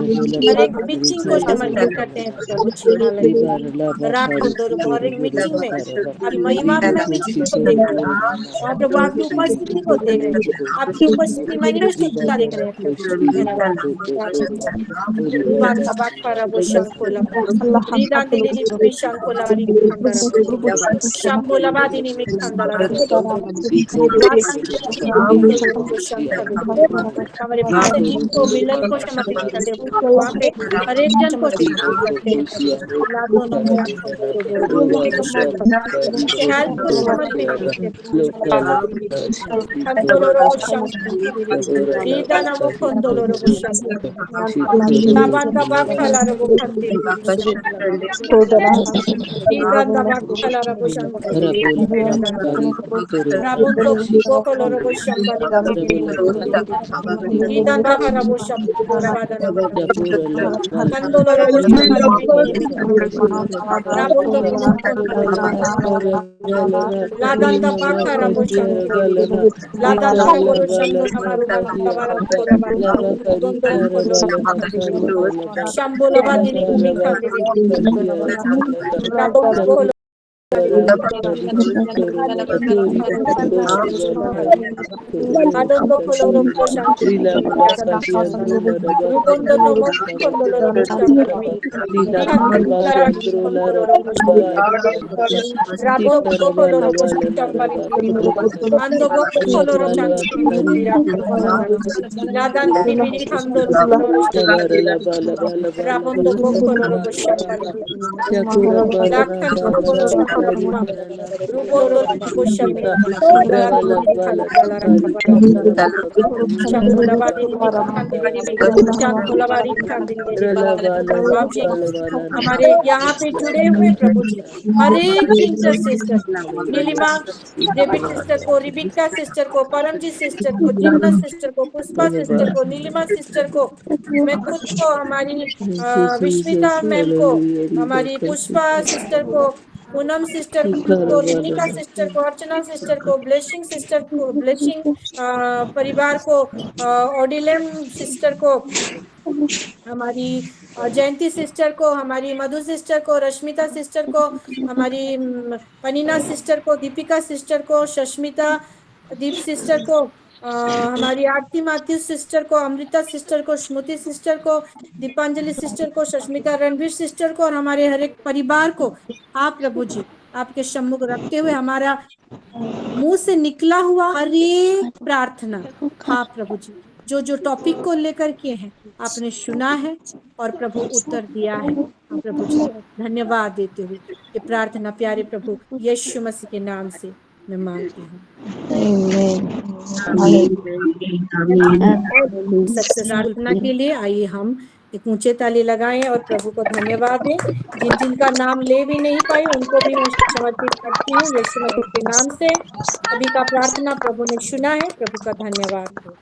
हर एक मीटिंग को समर्पित करते हैं प्रभु जी हालेलुया राखंदो हर एक मीटिंग में आपकी महिमा में मीटिंग को देख रहे हैं वहाँ प्रभु आपकी उपस्थिति को देख रहे हैं आपकी उपस्थिति मैनिफेस्ट होता देख रहे हैं प्रभु जी धन्यवाद रूबांदा बाखरा बो शंकोला रीदांदिली बि शंकोला री खंडरा शंबोला बादिनी में खंडरा हमारे भाषा जिनको मिलन को समर्पित करते हैं वहाँ पे हर एक जन को समर्पित करते हैं उनके हेल्थ को समर्पित करते हैं Labanda bakala rabo kandiri Idanda bakala rabo shankari Rabundo bokolo rabo shambali Idanda rabo shambala badana Kandolo rabo shambali Rabundo Ladanda bakala rabo shankari Ladanda rabo shambala marubala tabara koraba Dondo bokolo Shambola badini mikandiri Adondo koloro poshanti rubondo nomo kondolo poshanti rabo koloro poshanti ando bo koloro chanti ladan bibiri kandoro koloro rabondo bo koloro poshanti lakan poshanti rubondo poshanti बाप जी हमारे यहाँ पे जुड़े हुए प्रभु जी हर एक इंटरसेसर नीलिमा डेविड सिस्टर को, रिबिका सिस्टर को, परमजीत सिस्टर को, जिन्ना सिस्टर को, पुष्पा सिस्टर को, नीलिमा सिस्टर को, मैं खुद को, हमारी विश्मिता मैम को, हमारी पुष्पा सिस्टर को, पूनम सिस्टर को, रिनिका सिस्टर को, अर्चना सिस्टर को, ब्लेसिंग सिस्टर को, ब्लेसिंग परिवार को, ओडिलम सिस्टर को, हमारी जयंती सिस्टर को, हमारी मधु सिस्टर को, रश्मिता सिस्टर को, हमारी पनीना सिस्टर को, दीपिका सिस्टर को, शश्मिता दीप सिस्टर को, हमारी आरती माथ्यू सिस्टर को, अमृता सिस्टर को, स्मृति सिस्टर को, दीपांजलि सिस्टर को, शश्मिता रणवीर सिस्टर को और हमारे हर एक परिवार को आप प्रभु जी आपके सम्मुख रखते हुए हमारा मुंह से निकला हुआ हर एक प्रार्थना हाँ प्रभु जी जो टॉपिक को लेकर के हैं आपने सुना है और प्रभु उत्तर दिया है हाँ प्रभु जी धन्यवाद देते हुए ये प्रार्थना प्यारे प्रभु यीशु मसीह के नाम से मैं मांगती हूँ सक्सेस प्रार्थना के लिए आइए हम एक ऊंचे ताली लगाएं और प्रभु को धन्यवाद दें जिनका नाम ले भी नहीं पाई उनको भी मैं समर्पित करती हूँ यीशु मसीह के नाम से सभी का प्रार्थना प्रभु ने सुना है प्रभु का धन्यवाद हो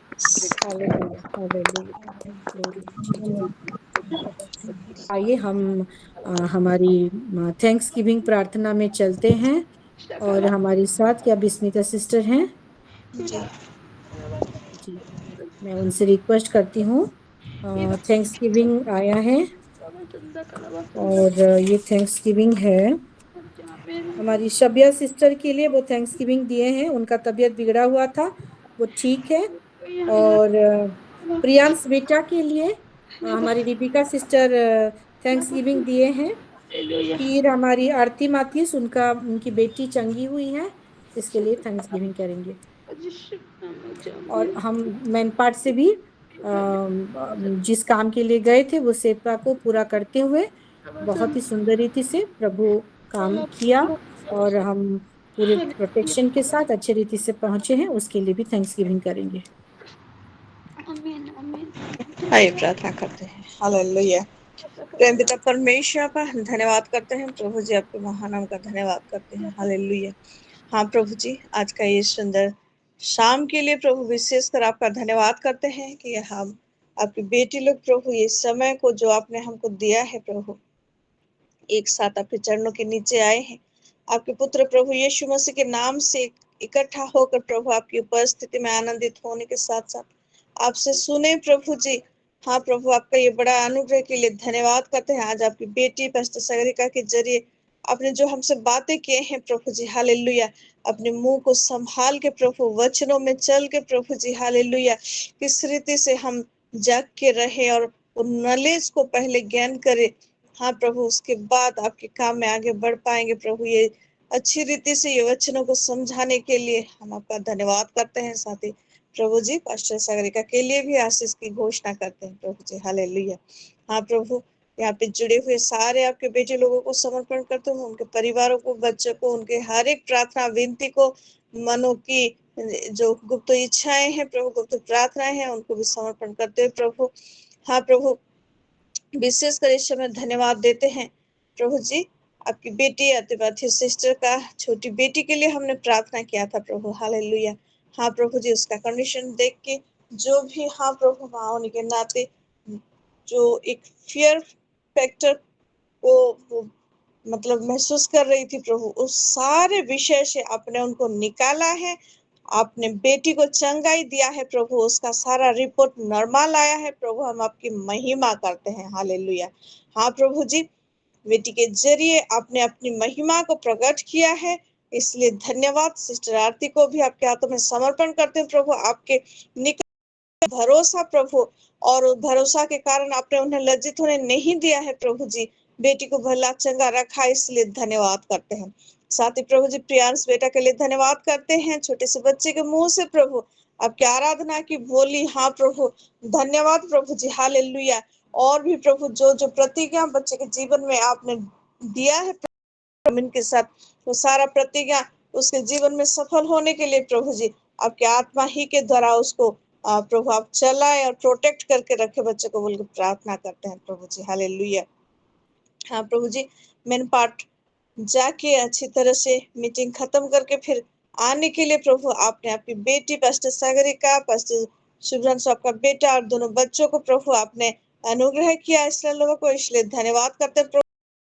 हालेलुया हालेलुया आइए हम हमारी थैंक्स गिविंग प्रार्थना में चलते हैं और हमारे साथ क्या बिस्मिता सिस्टर हैं जी मैं उनसे रिक्वेस्ट करती हूँ थैंक्स गिविंग आया है और ये थैंक्स गिविंग है हमारी शबिया सिस्टर के लिए वो थैंक्स गिविंग दिए हैं उनका तबीयत बिगड़ा हुआ था वो ठीक है और प्रियांश बेटा के लिए हमारी रिबिका सिस्टर थैंक्स गिविंग दिए हैं फिर हमारी आरती माथीस उनकी बेटी चंगी हुई है इसके लिए थैंक्स गिविंग करेंगे और हम मेन पार्ट से भी जिस काम के लिए गए थे वो सेवा को पूरा करते हुए बहुत ही सुंदर रीति से प्रभु काम किया और हम पूरे प्रोटेक्शन के साथ अच्छे रीति से पहुंचे हैं उसके लिए भी थैंक्स गिविंग करेंगे आइए प्रार्थना करते हैं हालेलुया प्रेम पिता परमेश्वर का धन्यवाद करते हैं प्रभु जी आपके महानाम का धन्यवाद करते हैं हालेलुया हाँ प्रभु जी आज का ये सुंदर शाम के लिए प्रभु विशेषकर आपका धन्यवाद करते हैं कि हम आपकी बेटी लोग प्रभु ये समय को जो आपने हमको दिया है प्रभु एक साथ आपके चरणों के नीचे आए हैं आपके पुत्र प्रभु यीशु मसीह के नाम से इकट्ठा होकर प्रभु आपकी उपस्थिति में आनंदित होने के साथ साथ आपसे सुने प्रभु जी हाँ प्रभु आपका ये बड़ा अनुग्रह के लिए धन्यवाद करते हैं आज आपकी बेटी पास्टर सागरिका के जरिए आपने जो हमसे बातें किए हैं प्रभु जी हालेलुया अपने मुंह को संभाल के प्रभु वचनों में चल के प्रभु जी हालेलुया किस रीति से हम जाग के रहे और नॉलेज को पहले ज्ञान करे हाँ प्रभु उसके बाद आपके काम में आगे बढ़ पाएंगे प्रभु ये अच्छी रीति से ये वचनों को समझाने के लिए हम आपका धन्यवाद करते हैं साथ ही प्रभु जी पास्टर सागरिका के लिए भी आशीष की घोषणा करते हैं प्रभु जी हालेलुया हाँ प्रभु यहाँ पे जुड़े हुए सारे आपके बेटे लोगों को समर्पण करते हैं उनके परिवारों को बच्चों को उनके हर एक प्रार्थना विनती को मनो की जो गुप्त इच्छाएं हैं प्रभु गुप्त प्रार्थनाएं हैं उनको भी समर्पण करते हैं प्रभु हाँ प्रभु विशेषकर इस समय धन्यवाद देते हैं प्रभु जी आपकी बेटी अतिपाथी सिस्टर का छोटी बेटी के लिए हमने प्रार्थना किया था प्रभु हालेलुया हाँ प्रभु जी उसका कंडीशन देख के जो भी हाँ प्रभु माँ होने के नाते जो एक फियर फैक्टर को मतलब महसूस कर रही थी प्रभु उस सारे विषय से आपने उनको निकाला है आपने बेटी को चंगाई दिया है प्रभु उसका सारा रिपोर्ट नॉर्मल आया है प्रभु हम आपकी महिमा करते हैं हालेलुया हाँ प्रभु जी बेटी के जरिए आपने अपनी महिमा को प्रकट किया है, इसलिए धन्यवाद। सिस्टर आरती को भी आपके हाथों में समर्पण करते हैं प्रभु। आपके निकट भरोसा प्रभु, और उस भरोसा के कारण आपने उन्हें लज्जित होने नहीं दिया है प्रभु जी। बेटी को भला चंगा रखा, इसलिए धन्यवाद करते हैं। साथ ही प्रभु जी प्रियांश बेटा के लिए धन्यवाद करते हैं। छोटे से बच्चे के मुंह से प्रभु आपकी आराधना की बोली, हाँ प्रभु धन्यवाद प्रभु जी, हालेलुया। और भी प्रभु जो जो प्रतिज्ञा बच्चे के जीवन में आपने दिया है के साथ, वो सारा प्रतिज्ञा उसके जीवन में सफल होने के लिए प्रभु जी आपके आत्मा ही के द्वारा उसको प्रभु आप चलाए और प्रोटेक्ट करके रखे बच्चे को, बोल के प्रार्थना करते हैं प्रभु जी, हालेलुया। हाँ प्रभु जी, मेन पार्ट जाके अच्छी तरह से मीटिंग खत्म करके फिर आने के लिए प्रभु आपने आपकी बेटी पास्टर सागरिका, पास्टर शुभ्रन साहब का बेटा और दोनों बच्चों को प्रभु आपने अनुग्रह किया इसलिए लोगों को, इसलिए धन्यवाद करते हैं प्रभु।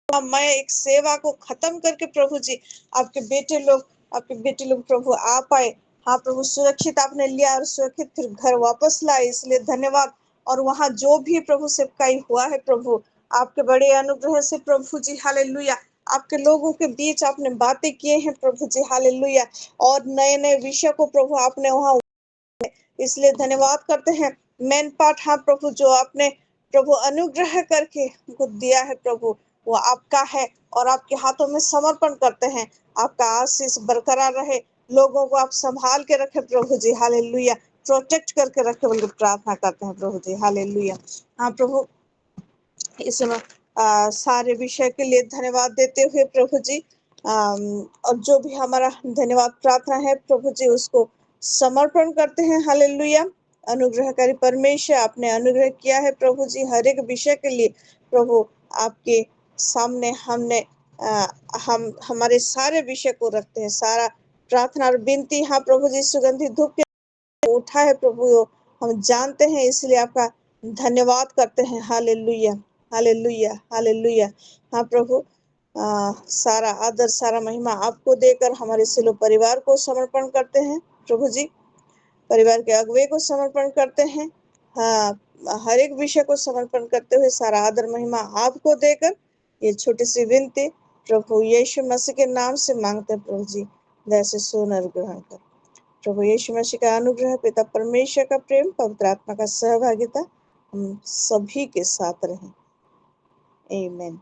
मैं एक सेवा को खत्म करके प्रभु जी आपके बेटे लोग प्रभु आ पाए, हाँ प्रभु सुरक्षित आपने लिया और सुरक्षित फिर घर वापस लाए, इसलिए धन्यवाद। और वहाँ जो भी प्रभु सेवकाई हुआ है प्रभु आपके बड़े अनुग्रह से प्रभु जी, हालेलुया। आपके लोगों के बीच आपने बातें किए हैं प्रभु जी, हालेलुया। और नए नए विषय को प्रभु आपने वहाँ, इसलिए धन्यवाद करते हैं। मेन पार्ट, हाँ प्रभु जो आपने प्रभु अनुग्रह करके हमको दिया है प्रभु, वो आपका है और आपके हाथों में समर्पण करते हैं। आपका आशीष बरकरार रहे, लोगों को आप संभाल के रखे प्रभु जी, हालेलुया। प्रोटेक्ट करके रखे बोल के प्रार्थना करते हैं प्रभु जी, हालेलुया। हाँ प्रभु इस समय सारे विषय के लिए धन्यवाद देते हुए प्रभु जी, और जो भी हमारा धन्यवाद प्रार्थना है प्रभु जी उसको समर्पण करते हैं, हालेलुया। अनुग्रहकारी परमेश्वर आपने अनुग्रह किया है प्रभु जी हर एक विषय के लिए प्रभु आपके सामने हमने हम हमारे सारे विषय को रखते हैं, सारा प्रार्थना और विनती, हाँ प्रभु जी सुगंधित धूप के उठा है प्रभु हम जानते हैं, इसलिए आपका धन्यवाद करते हैं, हालेलुया हालेलुया हालेलुया। हाँ प्रभु सारा आदर सारा महिमा आपको देकर हमारे सिलो परिवार को समर्पण करते हैं प्रभु जी, परिवार के अगुवे को समर्पण करते हैं, हाँ हर एक विषय को समर्पण करते हुए सारा आदर महिमा आपको देकर ये छोटी सी विनती प्रभु यीशु मसीह के नाम से मांगते हैं प्रभु जी, दया से सुन ग्रहण कर। प्रभु यीशु मसीह का अनुग्रह, पिता परमेश्वर का प्रेम, पवित्र आत्मा का सहभागिता हम सभी के साथ रहे, आमीन।